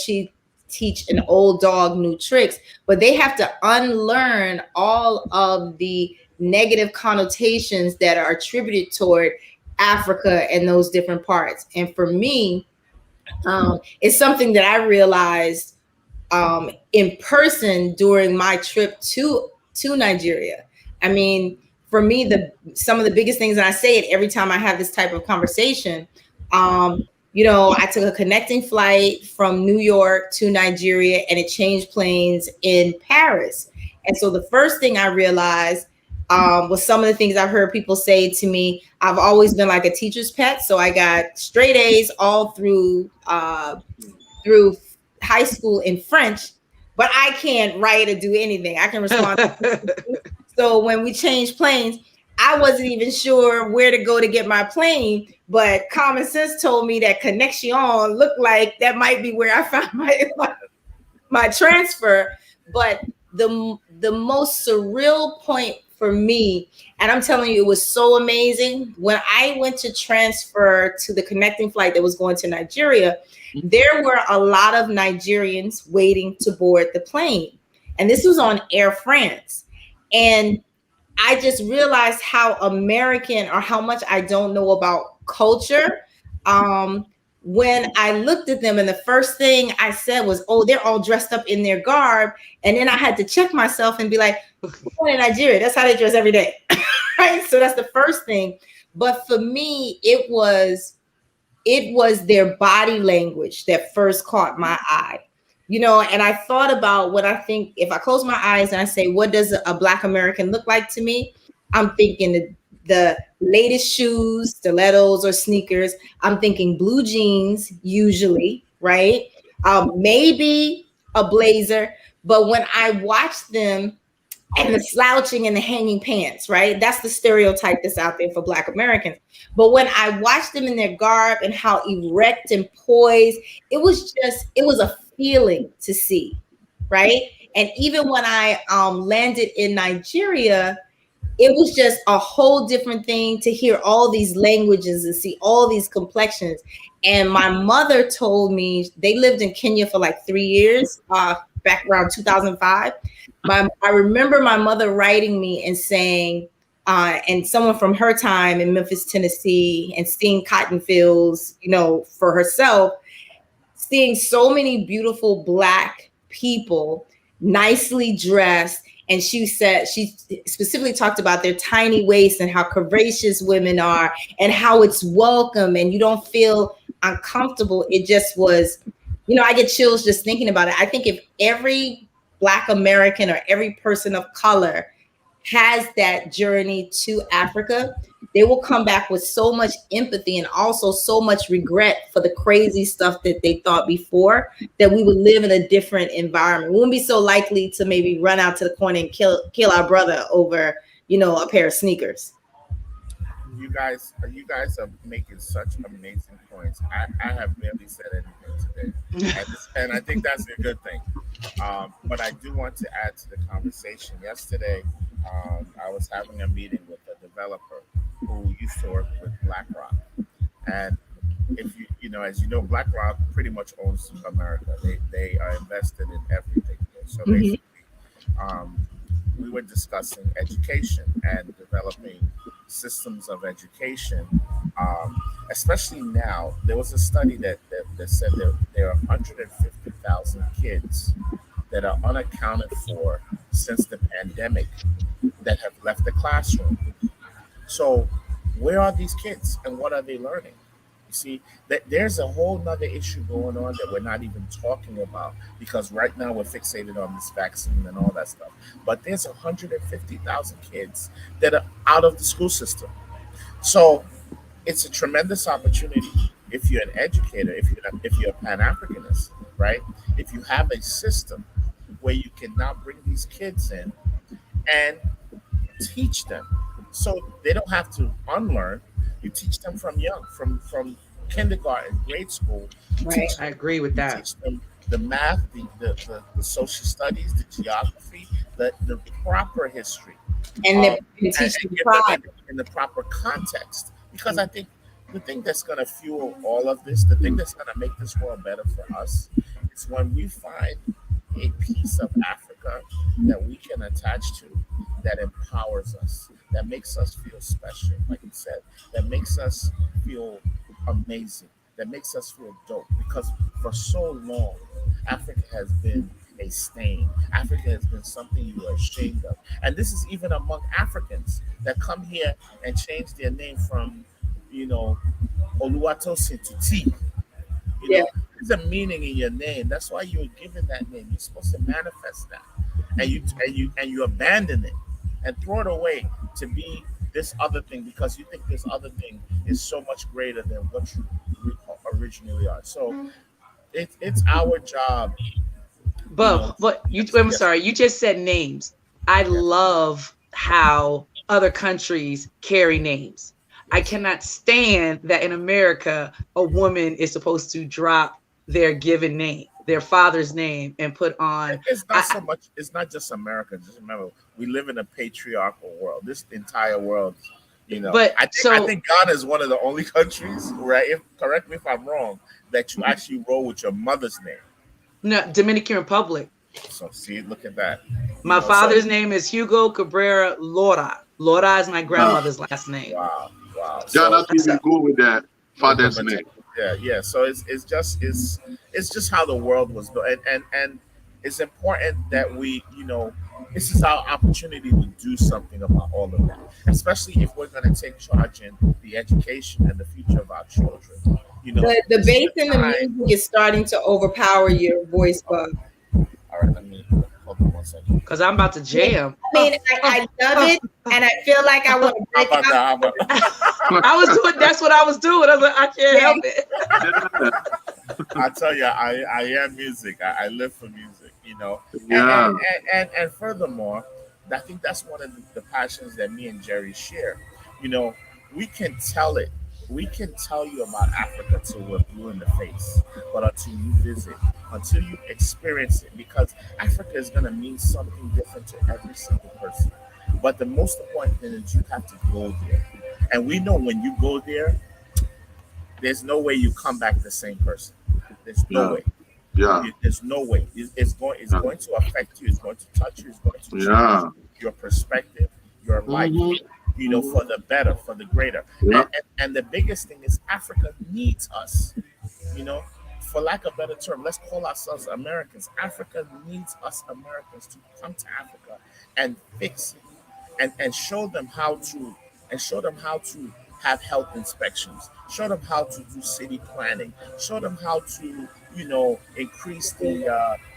teach an old dog new tricks, but they have to unlearn all of the negative connotations that are attributed toward Africa and those different parts. And for me, it's something that I realized in person during my trip to Nigeria. I mean, for me, some of the biggest things, and I say it every time I have this type of conversation. I took a connecting flight from New York to Nigeria, and it changed planes in Paris. And so the first thing I realized was some of the things I've heard people say to me. I've always been like a teacher's pet, so I got straight A's all through high school in French, but I can't write or do anything. I can respond. So when we changed planes, I wasn't even sure where to go to get my plane, but common sense told me that Connection looked like that might be where I found my transfer. But the most surreal point for me, and I'm telling you, it was so amazing. When I went to transfer to the connecting flight that was going to Nigeria, there were a lot of Nigerians waiting to board the plane. And this was on Air France. And I just realized how American, or how much I don't know about culture. When I looked at them, and the first thing I said was, oh, they're all dressed up in their garb. And then I had to check myself and be like, we're in Nigeria, that's how they dress every day. Right? So that's the first thing. But for me, it was their body language that first caught my eye. And I thought about what I think, if I close my eyes and I say, what does a Black American look like to me? I'm thinking the latest shoes, stilettos or sneakers. I'm thinking blue jeans, usually, right? Maybe a blazer. But when I watch them, and the slouching and the hanging pants, right? That's the stereotype that's out there for Black Americans. But when I watched them in their garb and how erect and poised, it was a feeling to see, right? And even when I landed in Nigeria, it was just a whole different thing to hear all these languages and see all these complexions. And my mother told me, they lived in Kenya for like 3 years, back around 2005. I remember my mother writing me and saying, and someone from her time in Memphis, Tennessee, and seeing cotton fields, for herself, seeing so many beautiful Black people, nicely dressed. And she said, she specifically talked about their tiny waists and how curvaceous women are and how it's welcome and you don't feel uncomfortable. It just was, I get chills just thinking about it. I think if every Black American or every person of color has that journey to Africa, they will come back with so much empathy and also so much regret for the crazy stuff that they thought before, that we would live in a different environment. We wouldn't be so likely to maybe run out to the corner and kill our brother over, a pair of sneakers. You guys are making such amazing points. I have barely said anything today, and I think that's a good thing. But I do want to add to the conversation. Yesterday, I was having a meeting with a developer who used to work with BlackRock, and if as you know, BlackRock pretty much owns America. They are invested in everything. So basically, we were discussing education and developing systems of education, especially now. There was a study that said that there are 150,000 kids that are unaccounted for since the pandemic that have left the classroom. So where are these kids and what are they learning? You see, that there's a whole nother issue going on that we're not even talking about, because right now we're fixated on this vaccine and all that stuff. But there's 150,000 kids that are out of the school system. So it's a tremendous opportunity if you're an educator, if you're a Pan-Africanist, right? If you have a system where you can now bring these kids in and teach them, so they don't have to unlearn. You teach them from young, from kindergarten, grade school. Right. I agree with that. Teach them the math, the social studies, the geography, the proper history, And um, they can and, teach them give them pride. in the proper context. Because I think the thing that's going to fuel all of this, the thing that's going to make this world better for us, is when we find a piece of Africa that we can attach to, that empowers us, that makes us feel special, like you said, that makes us feel amazing, that makes us feel dope. Because for so long, Africa has been a stain. Africa has been something you are ashamed of. And this is even among Africans that come here and change their name from, you know, Oluwatosin to T. You Yeah. know, there's a meaning in your name. That's why you were given that name. You're supposed to manifest that, and you abandon it and throw it away to be this other thing because you think this other thing is so much greater than what you originally are. So it's our job, But you, I'm yes, sorry, you just said names. I yes, love how other countries carry names. I yes. cannot stand that in America, a woman is supposed to drop their given name, their father's name, and put on. It's not I, so much. It's not just America. Just remember, we live in a patriarchal world. This entire world, but I so think Ghana is one of the only countries, right? If correct me if I'm wrong, that you actually roll with your mother's name. no, Dominican Republic. So see, look at that. My So father's name is Hugo Cabrera Lora. Lora is my Yeah. grandmother's last name. wow, wow. Ghana So TV So go with the with the father's name. material. Yeah, yeah. So it's just how the world was built, and it's important that we, this is our opportunity to do something about all of that, especially if we're going to take charge in the education and the future of our children. The This is bass the in the time. music is starting to overpower your voice, Bub. All right, let me hold on 1 second. because I'm about to jam. I mean, I love it, and I feel like I want to How break about out. that? How about I was doing that's what I was doing. I was like, I can't Yeah. help it. Yeah, I tell you, I am music. I live for music, and, yeah, and furthermore, I think that's one of the passions that me and Jerry share. You know, we can tell it. We can tell you about Africa till we're blue in the face, but until you visit, until you experience it, because Africa is going to mean something different to every single person. But the most important thing is you have to go there, and we know when you go there, there's no way you come back the same person. There's no yeah, way. yeah, There's no way. It's yeah, going to affect you. It's going to touch you. It's going to change yeah. your perspective, your life. Mm-hmm. Hmm. For the better, for the greater. Yeah, And the biggest thing is Africa needs us. You know, for lack of a better term, let's call ourselves Americans. Africa needs us Americans to come to Africa and fix it and show them how to have health inspections, show them how to do city planning, show them how to increase the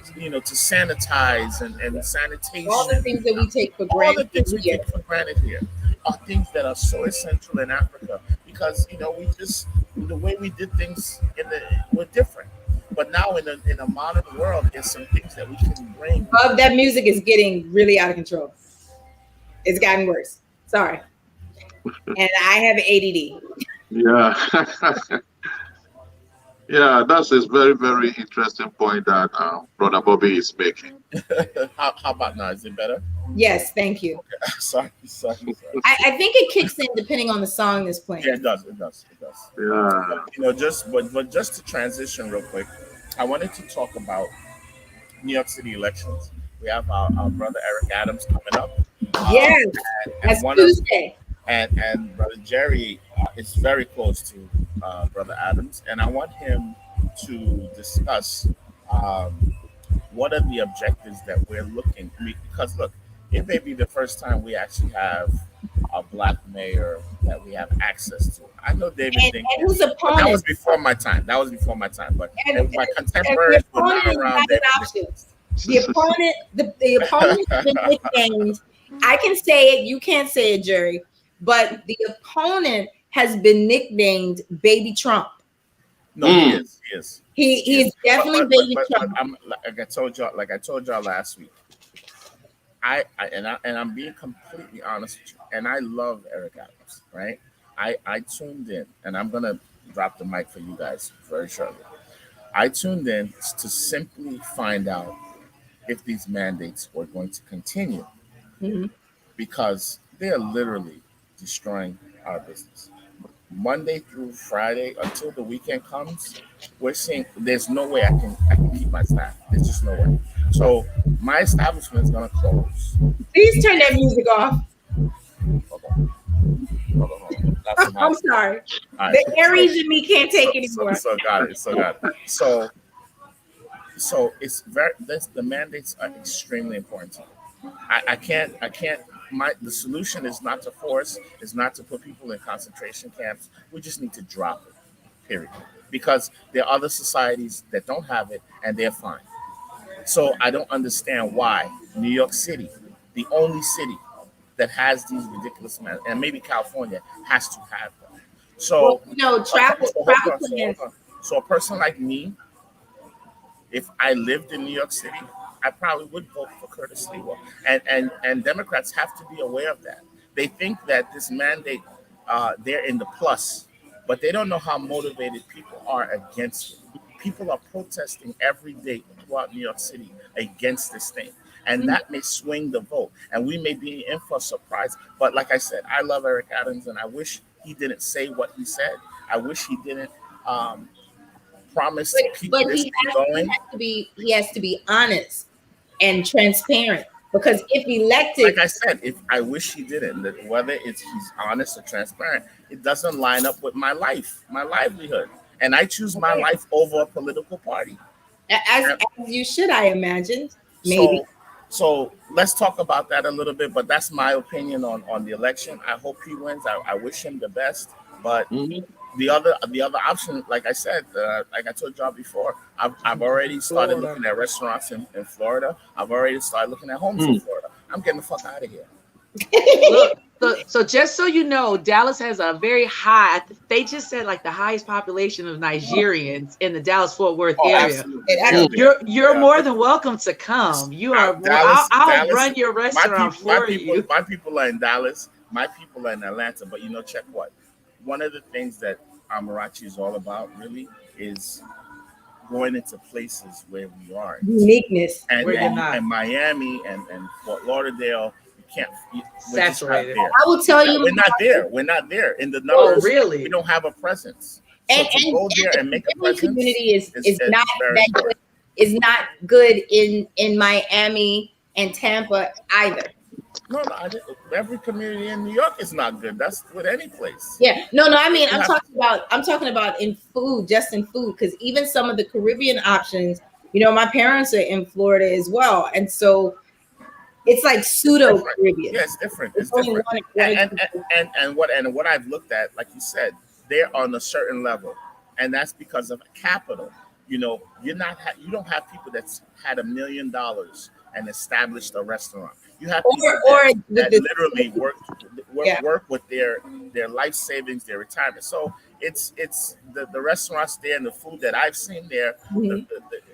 to sanitize and All the sanitation. things that we take for All the granted things we here. take for granted here are things that are so essential in Africa because we just the way we did things were different. But now in a modern world, there's some things that we can bring. Bub, that music is getting really out of control. It's gotten worse. Sorry. And I have ADD. yeah. Yeah, that's a very, very interesting point that Brother Bobby is making. How about now? Is it better? Yes, thank you. Sorry. I think it kicks in depending on the song that's Yeah, playing. it does. It does. It does. Yeah. But just to transition real quick, I wanted to talk about New York City elections. We have our brother Eric Adams coming up, um, Yes, and that's one of Tuesday. and brother Jerry is very close to brother Adams, and I want him to discuss um, what are the objectives that we're looking. Because look, it may be the first time we actually have a black mayor that we have access to. I know David And whose Dinkins, but that was opponent? before my time. That was before my time. But And, my and the contemporaries were opponent not is around not an David option. Dinkins. The opponent has been nicknamed. I can say it. You can't say it, Jerry. But the opponent has been nicknamed Baby Trump. No, he Mm. is. He is. He is. He's But definitely but but Baby but, but Trump. I'm like I told y'all last week. I'm being completely honest with you. And I love Eric Adams, right? I tuned in, and I'm gonna drop the mic for you guys very shortly. I tuned in to simply find out if these mandates were going to continue, Mhm. because they're literally destroying our business. Monday through Friday until the weekend comes, we're seeing there's no way I can keep my staff. There's just no way. So my establishment is gonna close. Please turn that music off. Hold on, hold on. That's some I'm house. sorry. All right. The Aries in me can't take anymore. So got it. So got it. So it's very the mandates are extremely important. I can't my the solution is not to force, is not to put people in concentration camps. We just need to drop it. Period. Because there are other societies that don't have it and they're fine. So I don't understand why New York City, the only city that has these ridiculous amounts, and maybe California has to have them. Well, So, travel so hold travel on, so hold plans. on. So a person like me, if I lived in New York City, I probably would vote for Curtis Lewa. And Democrats have to be aware of that. They think that this mandate, they're in the plus, but they don't know how motivated people are against it. People are protesting every day throughout New York City against this thing. And Mhm. that may swing the vote. And we may be in for a surprise. But like I said, I love Eric Adams, and I wish he didn't say what he said. I wish he didn't um, promise But to keep this thing going. he has to be honest and transparent, because if Like elected, I said, if I wish he didn't, that whether it's he's honest or transparent, it doesn't line up with my life, my livelihood, and I choose my okay, life over a political party. as And you should, I imagine, maybe. so, so let's talk about that a little bit. But that's my opinion on the election. I hope he wins. I wish him the best. But Mhm. the other option, like I said, like I told y'all before, I've already started Florida. looking at restaurants in Florida. I've already started looking at homes in Mm. Florida. I'm getting the fuck out of here. Look, so just so you know, Dallas has a very high. They just said like the highest population of Nigerians in the Dallas Fort Worth Oh, area. absolutely. And Yeah, I, yeah, You're yeah. more than welcome to come. You are more. Dallas, I'll Dallas. run your My restaurant people, my for people, you. my people are in Dallas. My people are in Atlanta. But check what. One of the things that Amarachi is all about, really, is going into places where we aren't. uniqueness. And Where you're and, not and Miami and Fort Lauderdale, you can't. We're just not saturated. there. I will tell you, We're not there. We're not there in the Oh, numbers. We really? don't have a presence. So to go and there the and make a Caribbean presence community is not is very that good. important. Is not good in Miami and Tampa either. No, no, every community in New York is not good. That's with any place. Yeah, no. I mean, You have I'm talking about in food, just in food, because even some of the Caribbean options, my parents are in Florida as well, and so it's like it's pseudo different. Caribbean. Yeah, it's different. It's It's only different. one or And two. and what I've looked at, like you said, they're on a certain level, and that's because of capital. You don't have people that's had $1 million and established a restaurant. You have people Or with that the literally yeah. work with their life savings, their retirement. So it's the restaurants there and the food that I've seen there Mhm.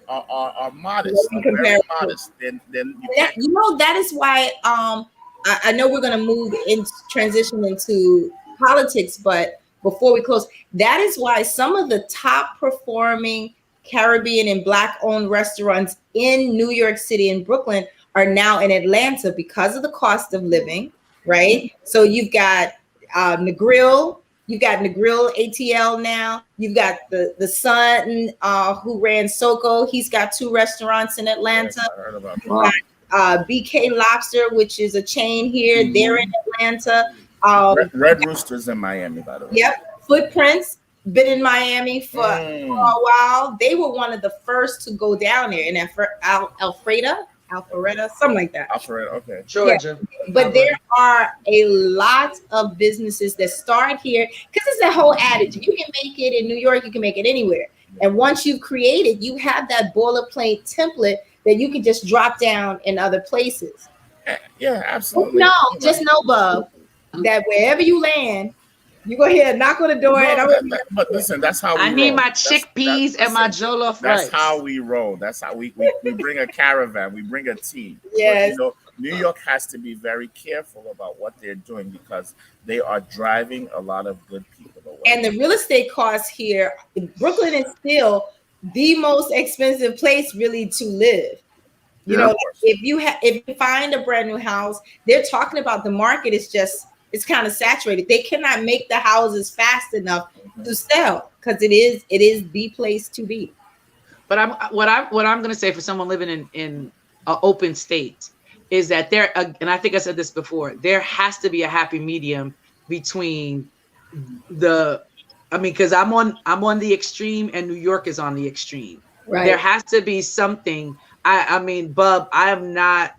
are No modest, are very comparison. modest. Then you That can't. that is why I know we're going to move in transition into politics, but before we close, that is why some of the top performing Caribbean and Black owned restaurants in New York City and Brooklyn are now in Atlanta because of the cost of living, right? So Negril, you've got Negril ATL now. You've got the son who ran Soko. He's got 2 restaurants in Yes, Atlanta. I heard about You've Wow. got BK Lobster, which is a chain here. They're in Mhm. Atlanta. Red Roosters in Miami, by the way. Yep. Footprints been in Miami for Mm. a while. They were one of the first to go down there in Alpharetta, something like that. Alfred, okay. Yeah, Georgia. but there are a lot of businesses that start here because it's that whole adage: if you can make it in New York, you can make it anywhere. And once you've created, you have that boilerplate template that you can just drop down in other places. Yeah, Just absolutely. know, just know, Bub, that wherever you land, you go ahead and knock on the door, and No, I'm gonna be but listen, that's how I we need roll. my chickpeas and my Listen, jollof that's rice. how we roll. That's how we bring a caravan, we bring a team. But yes. New York has to be very careful about what they're doing because they are driving a lot of good people away. And the real estate costs here, Brooklyn is still the most expensive place really to live. You Yeah. know, if you find a brand new house, they're talking about the market is just it's kind of saturated. They cannot make the houses fast enough to sell because it is the place to be. But what I'm going to say for someone living in an open state is that there, and I think I said this before, there has to be a happy medium between the, I mean, because I'm on the extreme and New York is on the extreme. There Right. has to be something. I mean, Bub, I am not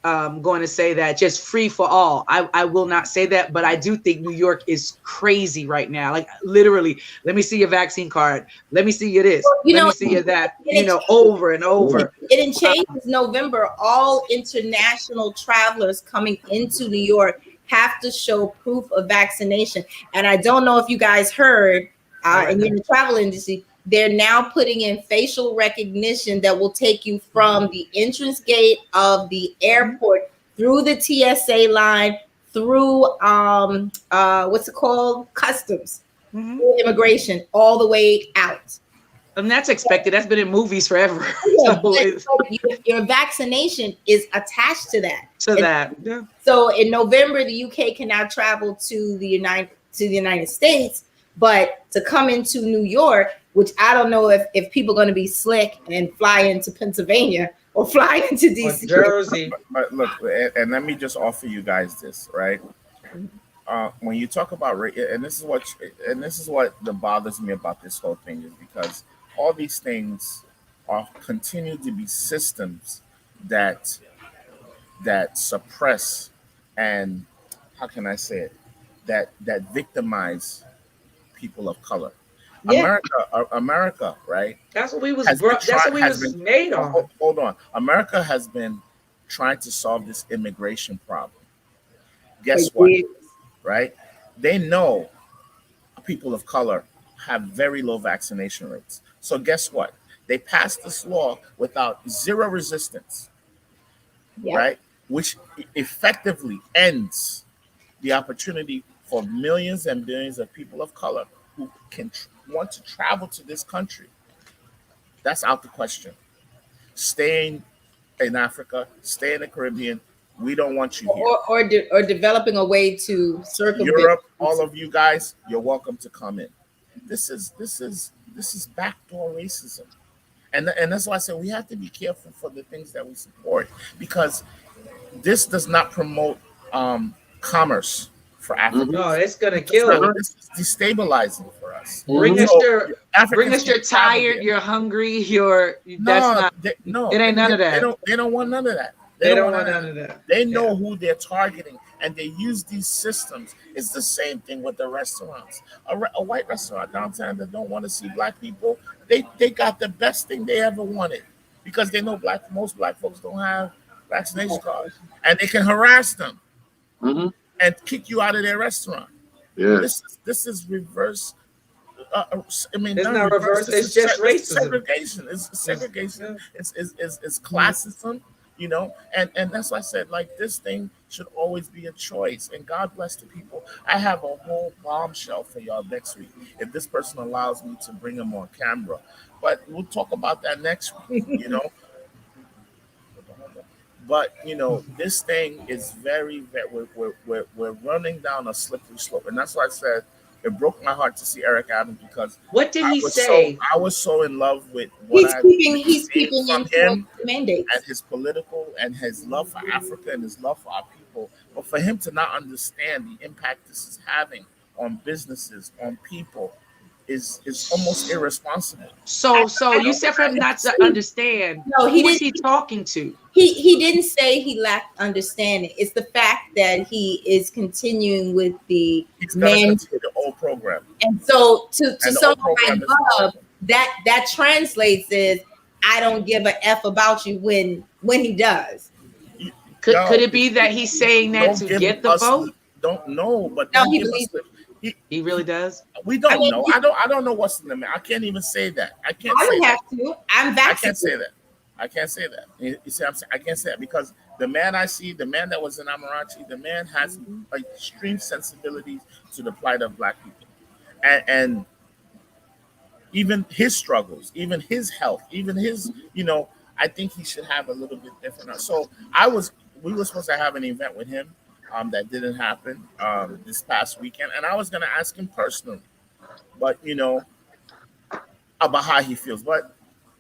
going to say that just free for all. I will not say that, but I do think New York is crazy right now. Like literally, let me see your vaccine card. Let me see your this. You Let know, me see your that. it Over and over. didn't change this November. All international travelers coming into New York have to show proof of vaccination. And I don't know if you guys heard, and you're in the travel industry, they're now putting in facial recognition that will take you from the entrance gate of the airport through the TSA line, through what's it called? Customs, Mhm. immigration, all the way out. And that's expected. That's been in movies forever. Yeah, So but it's your vaccination is attached to that. to And that. Yeah. so in November, the UK can now travel to the United States, but to come into New York, which I don't know if people are going to be slick and fly into Pennsylvania or fly into DC. Jersey. But look, and let me just offer you guys this, right? When you talk about and this is what that bothers me about this whole thing is because all these things are continue to be systems that suppress and how can I say it that victimize people of color. Yeah, America, right, That's what we was has been brought. That's trying what we has was been made on. hold on. America has been trying to solve this immigration problem. for Guess what? years. Right? They know people of color have very low vaccination rates. So guess what? They passed this law without zero resistance, Yeah, right? Which effectively ends the opportunity for millions and billions of people of color who want to travel to this country. That's out the question. Staying in Africa, stay in the Caribbean. We don't want you here. or developing a way to circumvent. Europe, all of you guys, you're welcome to come in. This is backdoor racism, and that's why I said we have to be careful for the things that we support because this does not promote commerce for Mm-hmm. No, Africans. it's gonna It does kill. not. This is destabilizing for us. Bring Mm-hmm. us So your, bring Africans us your can't travel tired, here. you're hungry, you're. That's No, not. no, It ain't none of they that. don't. They don't want none of that. They They don't don't want want none of none that. of that. They Yeah. know who they're targeting, and they use these systems. It's the same thing with the restaurants. A white restaurant downtown that don't want to see black people, they got the best thing they ever wanted because they know most black folks don't have vaccination cards, and they can harass them Mm-hmm. and kick you out of their restaurant. Yeah. This is reverse. I mean, It's not not reverse. reverse. It's just This is racism. segregation. It's It's, segregation. yeah. It's classism. And that's why I said like this thing should always be a choice. And God bless the people. I have a whole bombshell for y'all next week if this person allows me to bring them on camera. But we'll talk about that next week. You know, but this thing is very we're running down a slippery slope, and that's why I said it broke my heart to see Eric Adams because What did I he was so say? I was so in love with what He's I've keeping been he's seeing keeping from in the him and mandates. his political and his love for Africa and his love for our people. But for him to not understand the impact this is having on businesses, on people, is almost irresponsible. So You you know, said for him not to He- understand. No, he Who is didn't. he talking to? He didn't say he lacked understanding. It's the fact that he is continuing with the he's gonna man. continue the old program, And so to and the old someone like program is not Bob, working. that translates as I don't give a F about you when he does. You, Could yo, it be that he's saying that don't to give get the us vote? don't know, but No, don't he give us believes it. he, He really does. we I don't mean, know. I don't know what's in the man. I can't even say that. I can't I say would that. have to. I'm I can't say vaccinated. that. I can't say that. You see, I can't say that because the man I see, the man that was in Amarachi, the man has extreme sensibilities to the plight of black people, and even his struggles, even his health, even his, I think he should have a little bit different. So we were supposed to have an event with him, that didn't happen this past weekend, and I was gonna ask him personally, but about how he feels, but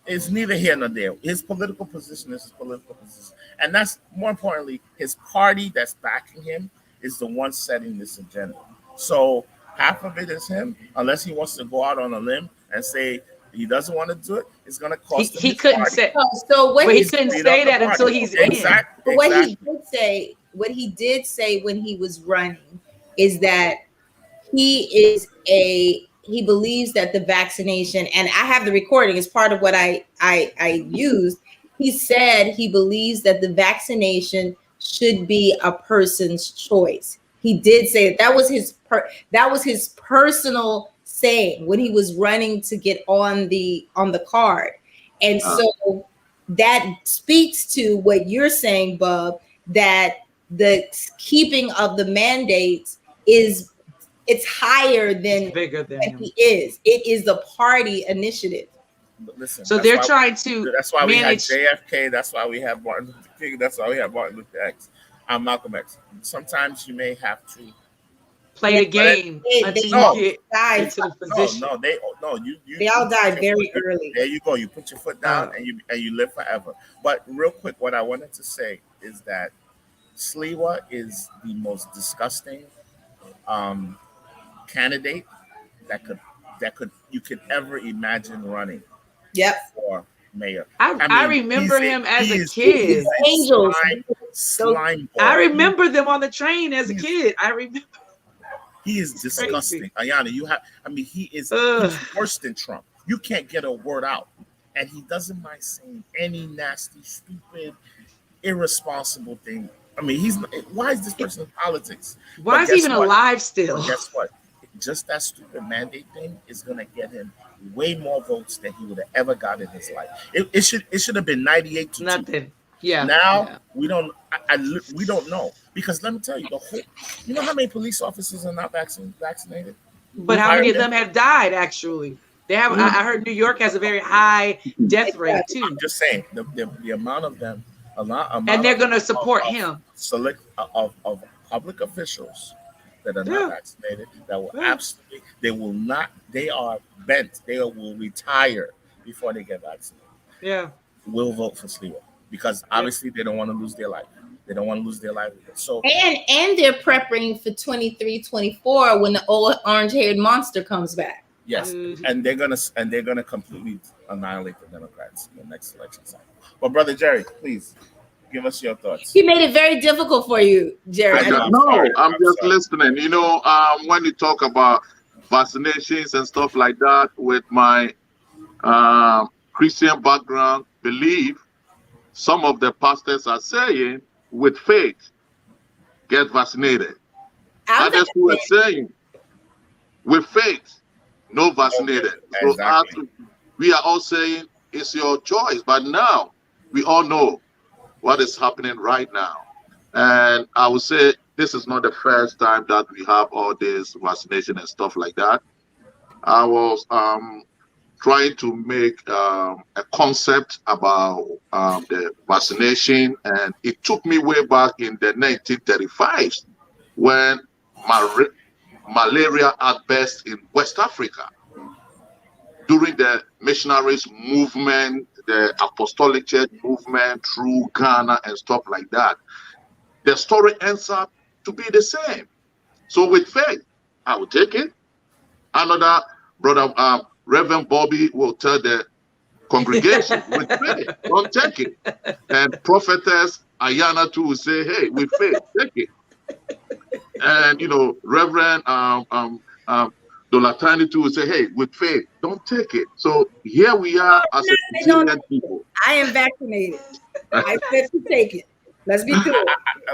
it's neither here nor there. His political position is his political position, and that's more importantly, his party that's backing him is the one setting this agenda. So half of it is him, unless he wants to go out on a limb and say he doesn't want to do it. It's going to cost him. He his couldn't party. say. So what But he he couldn't Lead say up the that until party. he's in. Exactly. what he did say when he was running is that he believes that the vaccination, and I have the recording as part of what I used. He said he believes that the vaccination should be a person's choice. He did say that that was his personal saying when he was running to get on the card. And so that speaks to what you're saying, Bub, that the keeping of the mandates is it's higher than It's bigger than what him. he is. It is the party initiative. But listen, So they're trying to That's why manage. we had JFK. That's why we have Martin Luther King. That's why we have Martin Luther X. Malcolm X. Sometimes you may have to Play the game until No. you get Died. into the position. They all died put your very foot- early. There you go. You put your foot down and you live forever. But real quick, what I wanted to say is that Sliwa is the most disgusting candidate that could you could ever imagine running Yep. for mayor. I remember him as a kid. Angels. Slime ball. I remember them on the train as a kid. I remember. He is disgusting. Ayana, he is Ugh. he's worse than Trump. You can't get a word out. And he doesn't mind saying any nasty, stupid, irresponsible thing. Why is this person in politics? Why is he even alive still? But guess what? Just that stupid mandate thing is gonna get him way more votes than he would have ever got in his life. It should have been 98 to 2. Nothing. Yeah. Now we don't. We don't know, because let me tell you, you know how many police officers are not vaccinated? But how many of them have died? Actually, they have. I heard New York has a very high death rate too. I'm just saying the amount of them, and they're going to support him. Select of public officials that are not vaccinated, that will absolutely, they will not. They are bent. They will retire before they get vaccinated. Yeah, will vote for Sliwa. Because obviously they don't want to lose their life. They don't want to lose their livelihood. So and they're prepping for 23, 24 when the old orange-haired monster comes back. Yes, and they're gonna completely annihilate the Democrats in the next election cycle. But Brother Jerry, please give us your thoughts. He made it very difficult for you, Jerry. I'm just listening. When you talk about vaccinations and stuff like that, with my Christian background, belief. Some of the pastors are saying, with faith, get vaccinated. Others who are saying, with faith, no vaccinated. Exactly. So we are all saying, it's your choice. But now, we all know what is happening right now. And I would say, this is not the first time that we have all this vaccination and stuff like that. I was trying to make a concept about the vaccination, and it took me way back in the 1935s when malaria outburst in West Africa during the missionaries movement, the apostolic church movement through Ghana and stuff like that. The story ends up to be the same. So with faith, I will take it. Another brother, Reverend Bobby, will tell the congregation with faith, don't take it. And prophetess Ayana too will say, hey, with faith, take it. And Reverend Dolatani too will say, hey, with faith, don't take it. So here we are as a resilient people. I am vaccinated. I said to take it. Let's be clear.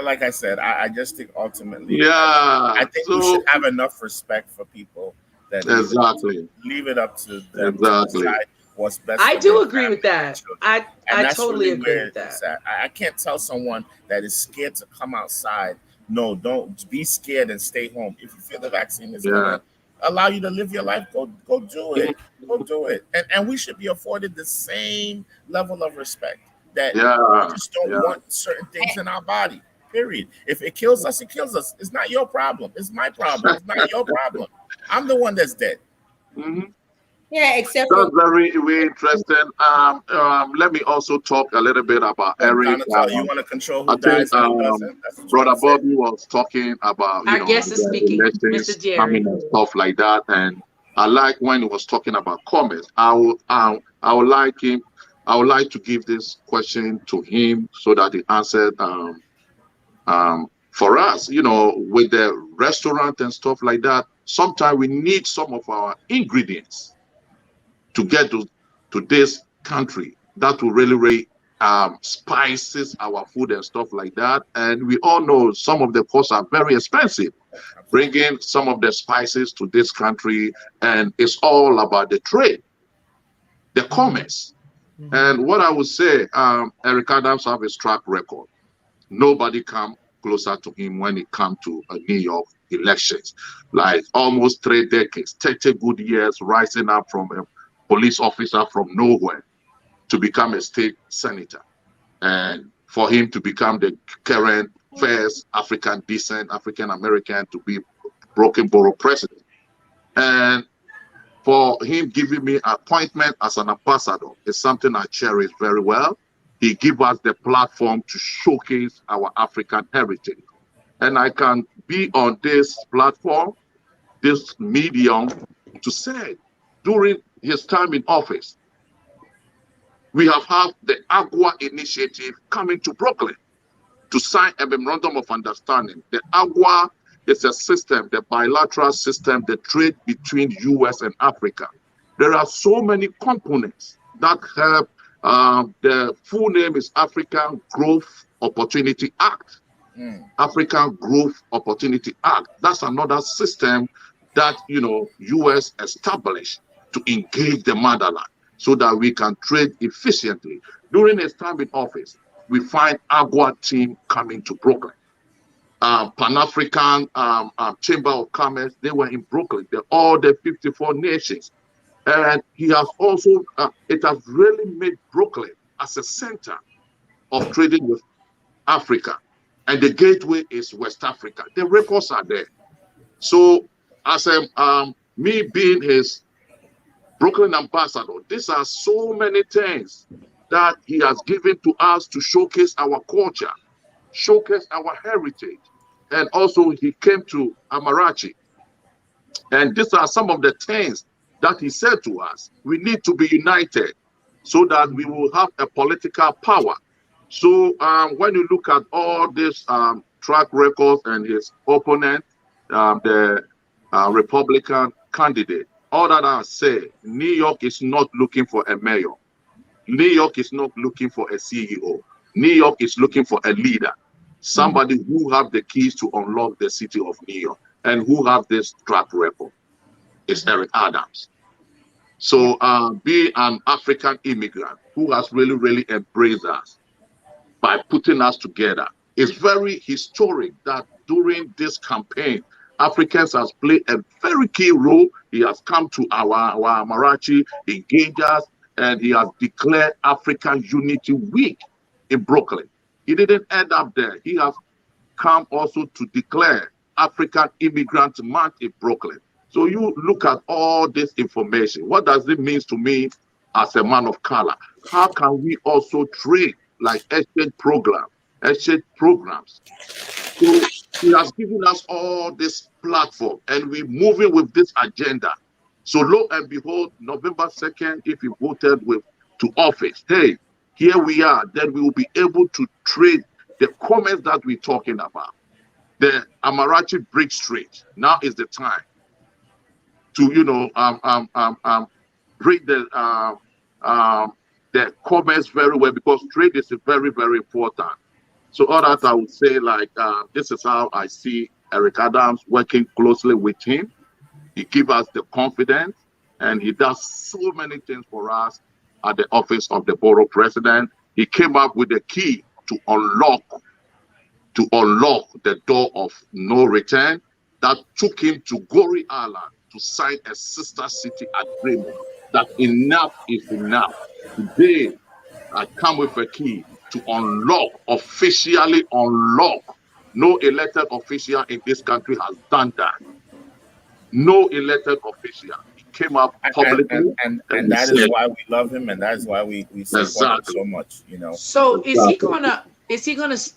Like I said, I just think ultimately, I think we should have enough respect for people that leave it up to them to decide what's best. I do agree with that. I totally agree with that. I can't tell someone that is scared to come outside, no, don't be scared and stay home. If you feel the vaccine is going to allow you to live your life, go do it. Go do it. And we should be afforded the same level of respect. that we Yeah, just don't yeah. want certain things in our body. Period. If it kills us, it kills us. It's not your problem. It's my problem. It's not your problem. I'm the one that's dead. Mhm. Yeah, except for That's very interesting. Let me also talk a little bit about Oh, Eric. Donatello, you want to control I who think dies and who doesn't? That's what you want Brother to say? Bobby was talking about, Our guest is the speaking, Mr. elections Jerry. coming and stuff like that. And I like when he was talking about commerce. I would like him. I would like to give this question to him so that he answered for us. With the restaurant and stuff like that. Sometimes we need some of our ingredients to get to this country that will really spices our food and stuff like that. And we all know some of the costs are very expensive. Bringing some of the spices to this country, and it's all about the trade, the commerce. And what I would say, Eric Adams have his track record. Nobody come closer to him when it comes to New York elections. Like almost 3 decades, 30 good years, rising up from a police officer from nowhere to become a state senator. And for him to become the current first African descent, African American to be Broken Borough president. And for him giving me appointment as an ambassador is something I cherish very well. He give us the platform to showcase our African heritage. And I can be on this platform, this medium, to say during his time in office, we have had the Agua initiative coming to Brooklyn to sign a memorandum of understanding. The Agua is a system, the bilateral system, the trade between US and Africa. There are so many components that help. The full name is African Growth Opportunity Act. Mm. African Growth Opportunity Act. That's another system that US established to engage the motherland so that we can trade efficiently. During his time in office, we find Agua team coming to Brooklyn. Pan-African Chamber of Commerce, they were in Brooklyn. All the 54 nations. And he has also, it has really made Brooklyn as a center of trading with Africa. And the gateway is West Africa. The records are there. So as me being his Brooklyn ambassador, these are so many things that he has given to us to showcase our culture, showcase our heritage. And also he came to Amarachi. And these are some of the things that he said to us. We need to be united so that we will have a political power. So when you look at all this track records and his opponent, the Republican candidate, all that I say, New York is not looking for a mayor. New York is not looking for a CEO. New York is looking for a leader, somebody who have the keys to unlock the city of New York and who have this track record. It's Eric Adams. So be an African immigrant who has really, really embraced us by putting us together. It's very historic that during this campaign, Africans has played a very key role. He has come to our Marachi, engaged us, and he has declared African Unity Week in Brooklyn. He didn't end up there. He has come also to declare African Immigrant Month in Brooklyn. So you look at all this information. What does it mean to me as a man of color? How can we also trade like exchange programs? So he has given us all this platform and we're moving with this agenda. So lo and behold, November 2nd, if he voted to office, hey, here we are, then we will be able to trade the commerce that we're talking about. The Amarachi Bridge Street, now is the time to, read the commerce very well because trade is very, very important. So all that I would say, like, this is how I see Eric Adams working closely with him. He gives us the confidence and he does so many things for us at the office of the borough president. He came up with the key to unlock the door of no return that took him to Goree Island to sign a sister city agreement that enough is enough. Today, I come with a key to unlock, officially unlock. No elected official in this country has done that. No elected official. He came up publicly and And he that is said, why we love him, and that is why we support him exactly, so much. You know, So exactly. is he gonna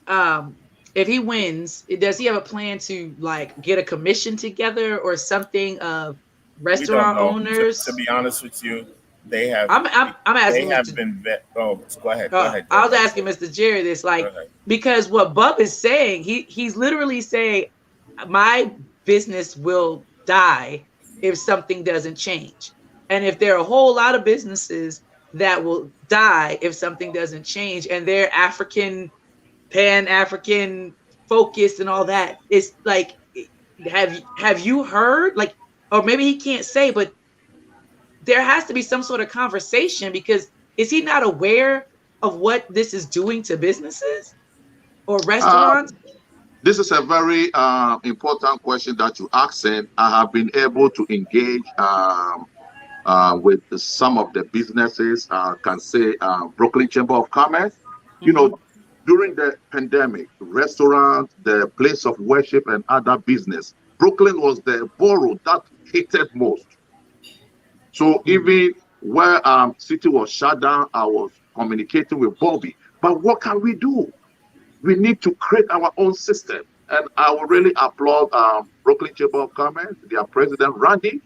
if he wins, does he have a plan to like get a commission together or something of we don't restaurant know. To owners? be honest with you, they have I'm they asking have Mr. been oh, go ahead, I was Jacob. asking Mr. Jerry this, Go like, ahead. because what Bub is saying, he's literally saying my business will die if something doesn't change. And if there are a whole lot of businesses that will die if something doesn't change, and they're African, Pan-African focused and all that, it's like, have you heard, like, or maybe he can't say, but there has to be some sort of conversation, because is he not aware of what this is doing to businesses or Uh, restaurants? this is a very important question that you asked. And I have been able to engage with some of the businesses, can say Brooklyn Chamber of Commerce. You Mm-hmm. know, during the pandemic, restaurants, the place of worship, and other business, Brooklyn was the borough that hated most. So even where city was shut down, I was communicating with Bobby. But what can we do? We need to create our own system. And I will really applaud Brooklyn Chamber of Commerce, their president Randy,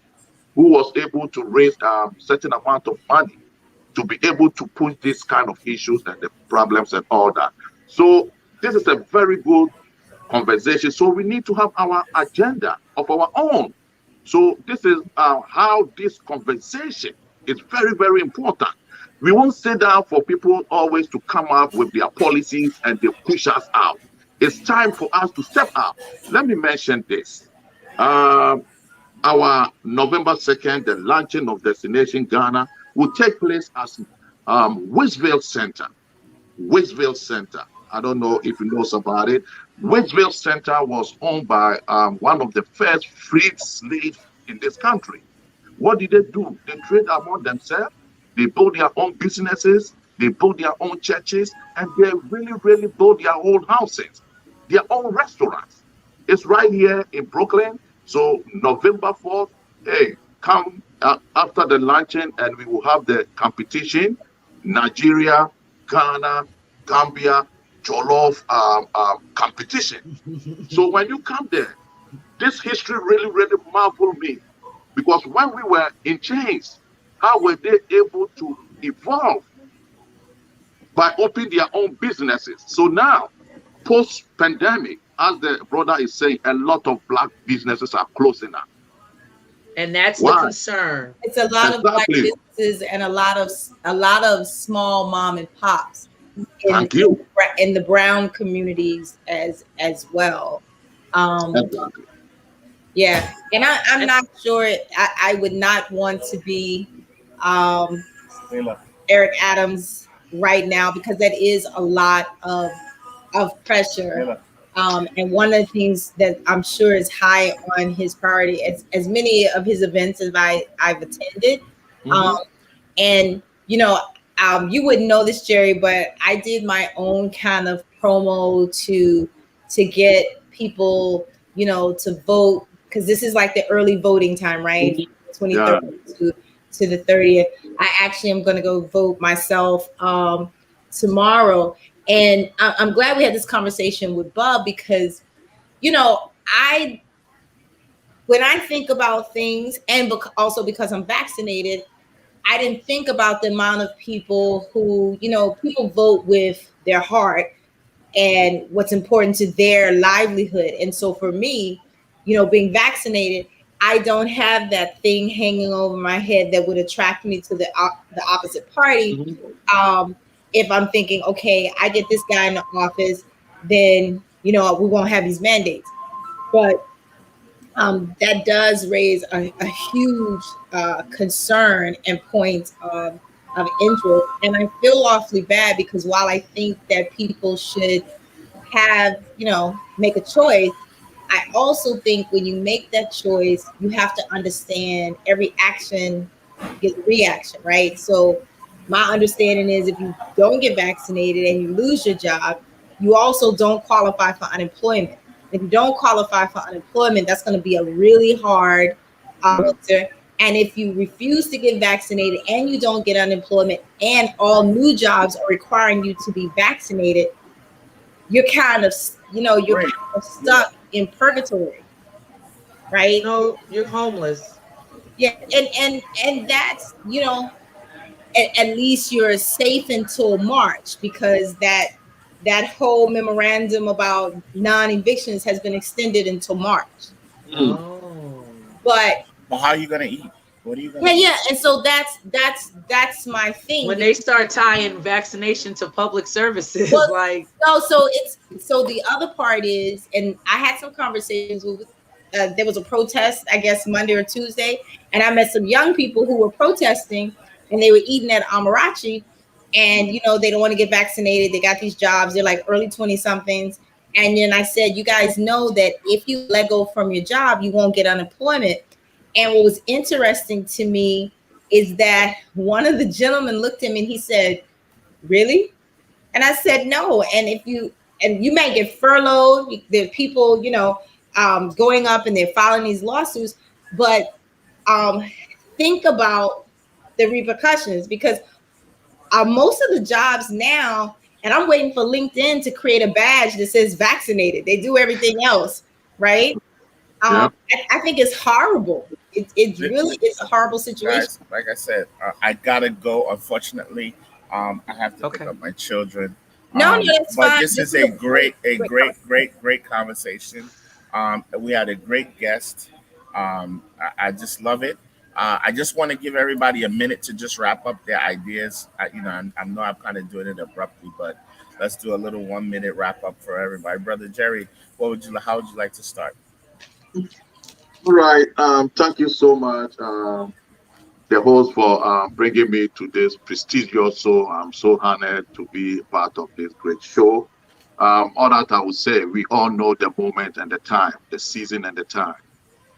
who was able to raise certain amount of money to be able to push these kind of issues and the problems and all that. So this is a very good conversation. So we need to have our agenda of our own. So this is how this conversation is very, very important. We won't sit down for people always to come up with their policies and they push us out. It's time for us to step up. Let me mention this. Um, our November 2nd, the launching of Destination Ghana will take place as Wisville Center. Wisville Center. I don't know if you know about it. Wisville Center was owned by one of the first freed slaves in this country. What did they do? They trade among themselves. They build their own businesses. They build their own churches, and they really, really build their own houses, their own restaurants. It's right here in Brooklyn. So November 4th, hey, come after the luncheon, and we will have the competition. Nigeria, Ghana, Gambia, Jollof competition. So when you come there, this history really, really marveled me, because when we were in chains, how were they able to evolve by opening their own businesses? So now, post pandemic, as the brother is saying, a lot of black businesses are closing up. And that's the Why? concern. It's a lot of black Exactly. businesses and a lot of small mom and pops in Thank you. in the brown communities as well. Um, Exactly. yeah, and I'm And not sure. I would not want to be um, Layla, Eric Adams right now, because that is a lot of pressure. Layla. And one of the things that I'm sure is high on his priority, as many of his events as I've attended, um, mhm. and you wouldn't know this, Jerry, but I did my own kind of promo to get people, to vote, because this is like the early voting time, right? Yeah. 23rd to the 30th. I actually am going to go vote myself tomorrow, and I'm glad we had this conversation with Bob, because I when I think about things, and also because I'm vaccinated, I didn't think about the amount of people who, people vote with their heart and what's important to their livelihood. And so for me, being vaccinated, I don't have that thing hanging over my head that would attract me to the opposite party. Mhm. Um, if I'm thinking, okay, I get this guy in the office, then we won't have these mandates. But that does raise a huge concern and point of interest. And I feel awfully bad, because while I think that people should have, make a choice, I also think when you make that choice, you have to understand every action is a reaction, right? So my understanding is if you don't get vaccinated and you lose your job, you also don't qualify for unemployment. If you don't qualify for unemployment, that's going to be a really hard winter. And if you refuse to get vaccinated and you don't get unemployment and all new jobs are requiring you to be vaccinated, you're kind of, you're Great. kind of stuck in purgatory, right? No, you're homeless. Yeah, and that's, at least you're safe until March, because that whole memorandum about non-evictions has been extended until March. Mm. Oh. But But how are you gonna eat? What are you gonna yeah, eat? yeah, and so that's my thing. When they start tying vaccination to public services, Well, like, no, so the other part is, and I had some conversations with. There was a protest, I guess Monday or Tuesday, and I met some young people who were protesting, and they were eating at Amarachi, and they don't want to get vaccinated. They got these jobs. They're like early 20 somethings, and then I said, you guys know that if you let go from your job, you won't get unemployment. And what was interesting to me is that one of the gentlemen looked at me and he said, "Really?" And I said, no. And you may get furloughed. There are people, going up and they're filing these lawsuits. But um, think about the repercussions, because most of the jobs now, and I'm waiting for LinkedIn to create a badge that says vaccinated. They do everything else, right? Yeah. I think it's horrible. It Li- really is a horrible situation. Guys, like I said, I gotta go. Unfortunately, I have to pick okay. up my children. No, no, that's But fine. this This is is a a great, great conversation. great conversation. We had a great guest. I just love it. I just want to give everybody a minute to just wrap up their ideas. I know I'm kind of doing it abruptly, but let's do a little 1 minute wrap up for everybody. Brother Jerry, how would you like to start? All right. Thank you so much, the host, for bringing me to this prestigious show. I'm so honored to be part of this great show. All that I would say, we all know the moment and the time, the season and the time.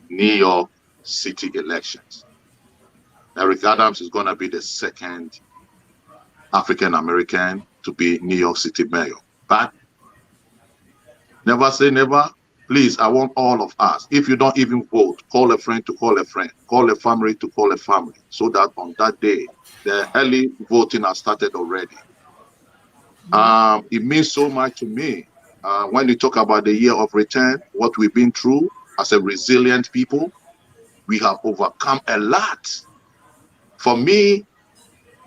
New York City elections. Eric Adams is going to be the second African American to be New York City mayor. But never say never. Please, I want all of us. If you don't even vote, call a friend to call a friend, call a family to call a family, so that on that day, the early voting has started already. It means so much to me when you talk about the year of return, what we've been through as a resilient people. We have overcome a lot. For me,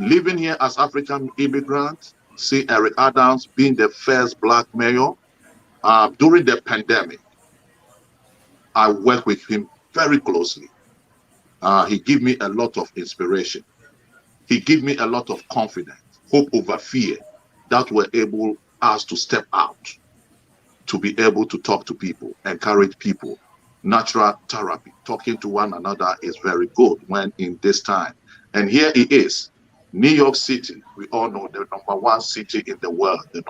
living here as African immigrant, see Eric Adams being the first black mayor during the pandemic. I worked with him very closely. He gave me a lot of inspiration. He gave me a lot of confidence, hope over fear, that were able us to step out, to be able to talk to people, encourage people. Natural therapy, talking to one another is very good when in this time. And here it is, New York City. We all know the number one city in the world, the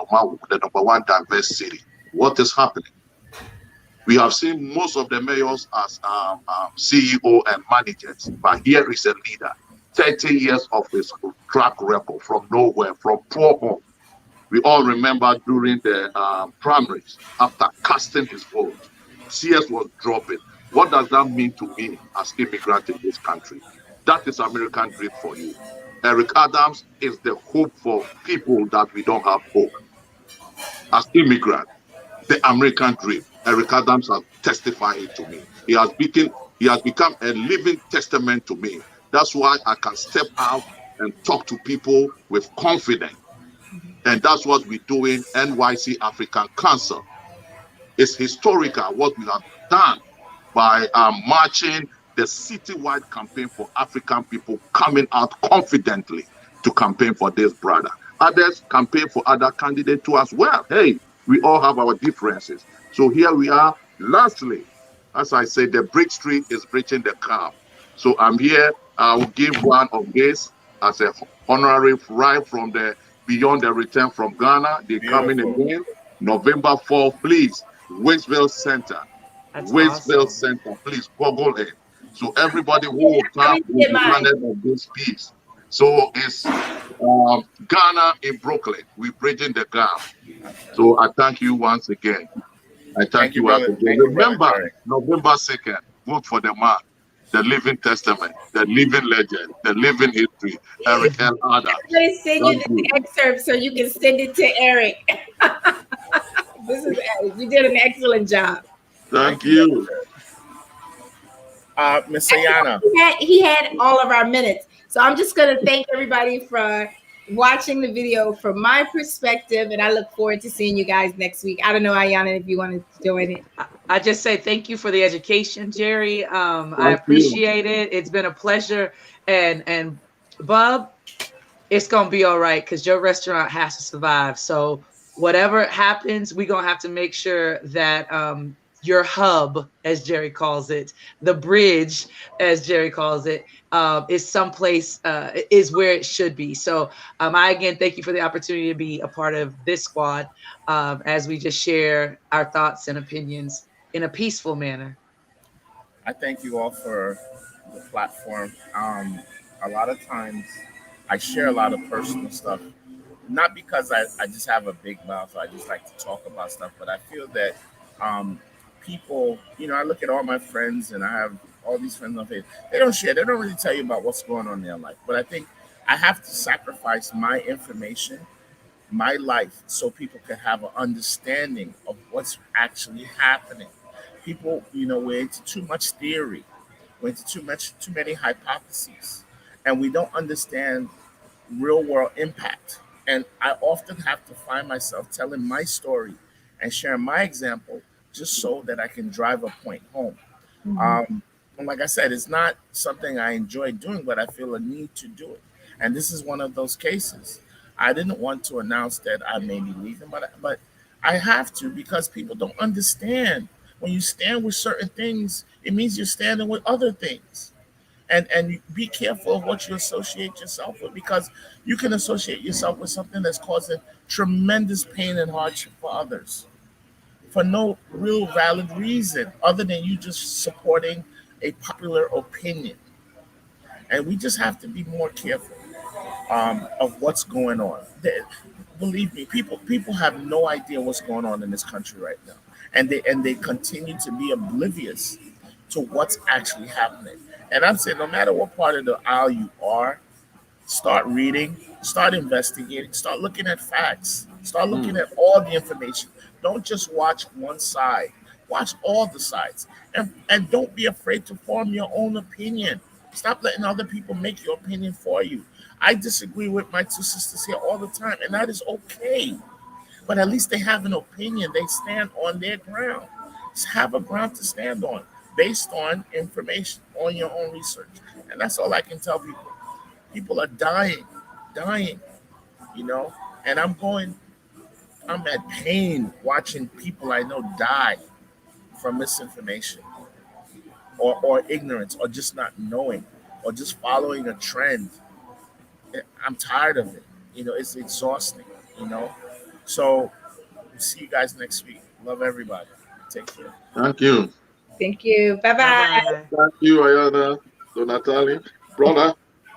number one diverse city. What is happening? We have seen most of the mayors as CEO and managers, but here is a leader. 30 years of his track record from nowhere, from poor home. We all remember during the primaries, after casting his vote, CS was dropping. What does that mean to me as immigrant in this country? That is American dream for you. Eric Adams is the hope for people that we don't have hope. As immigrant, the American dream. Eric Adams has testified it to me. He has become a living testament to me. That's why I can step out and talk to people with confidence. And that's what we do in NYC African Council. It's historical what we have done by marching the citywide campaign for African people coming out confidently to campaign for this brother. Others campaign for other candidates too as well. Hey, we all have our differences. So here we are. Lastly, as I said, the bridge street is breaching the curve. So I'm here. I will give one of this as a honorary right from the Beyond the Return from Ghana. They're coming Beautiful. again. November 4th, please. Waitsville Center. That's Waitsville awesome. Center. Please Google it. So everybody who will I come already will did be mine. honored of this piece. So it's Ghana in Brooklyn. We're bridging the gap. So I thank you once again. I thank Thank you, you once brother. again. Thank you, brother Remember, Jerry. November 2nd, vote for the man, the living testament, the living legend, the living history, Eric L. I'm Adams. going to send you Thank this you. excerpt so you can send it to Eric. This is Eric. You did an excellent job. Thank Thank you, brother you. Jerry. Miss I think Ayana. he had all of our minutes. So I'm just going to thank everybody for watching the video from my perspective, and I look forward to seeing you guys next week. I don't know, Ayana, if you want to join it. I just say thank you for the education, Jerry. I Thank you. appreciate it. It's been a pleasure. And Bub, it's gonna be all right because your restaurant has to survive. So whatever happens, we're gonna have to make sure that your hub, as Jerry calls it, the bridge, as Jerry calls it, is someplace is where it should be. So I again thank you for the opportunity to be a part of this squad as we just share our thoughts and opinions in a peaceful manner. I thank you all for the platform. A lot of times I share a lot of personal stuff, not because I just have a big mouth, or I just like to talk about stuff, but I feel that um, people, I look at all my friends and I have all these friends on Facebook. They don't share, they don't really tell you about what's going on in their life. But I think I have to sacrifice my information, my life, so people can have an understanding of what's actually happening. People, we're into too much theory, we're into too many hypotheses, and we don't understand real world impact. And I often have to find myself telling my story and sharing my example just so that I can drive a point home. Mhm. And like I said, it's not something I enjoy doing, but I feel a need to do it. And this is one of those cases. I didn't want to announce that I may be leaving, but I have to because people don't understand. When you stand with certain things, it means you're standing with other things. And be careful of what you associate yourself with because you can associate yourself with something that's causing tremendous pain and hardship for others for no real valid reason other than you just supporting a popular opinion. And we just have to be more careful of what's going on. Believe me, people have no idea what's going on in this country right now, and they continue to be oblivious to what's actually happening. And I'm saying, no matter what part of the aisle you are, start reading, start investigating, start looking at facts, start looking Mm. at all the information. Don't just watch one side. Watch all the sides. And don't be afraid to form your own opinion. Stop letting other people make your opinion for you. I disagree with my two sisters here all the time, and that is okay. But at least they have an opinion. They stand on their ground. Just have a ground to stand on based on information, on your own research. And that's all I can tell people. People are dying, you know, and I'm at pain watching people I know die from misinformation or ignorance or just not knowing or just following a trend. I'm tired of it. It's exhausting, you know. So see you guys next week. Love everybody. Take care. Thank you. Thank you. Bye Bye bye. bye. Thank you, Ayana, Donatali. Brother,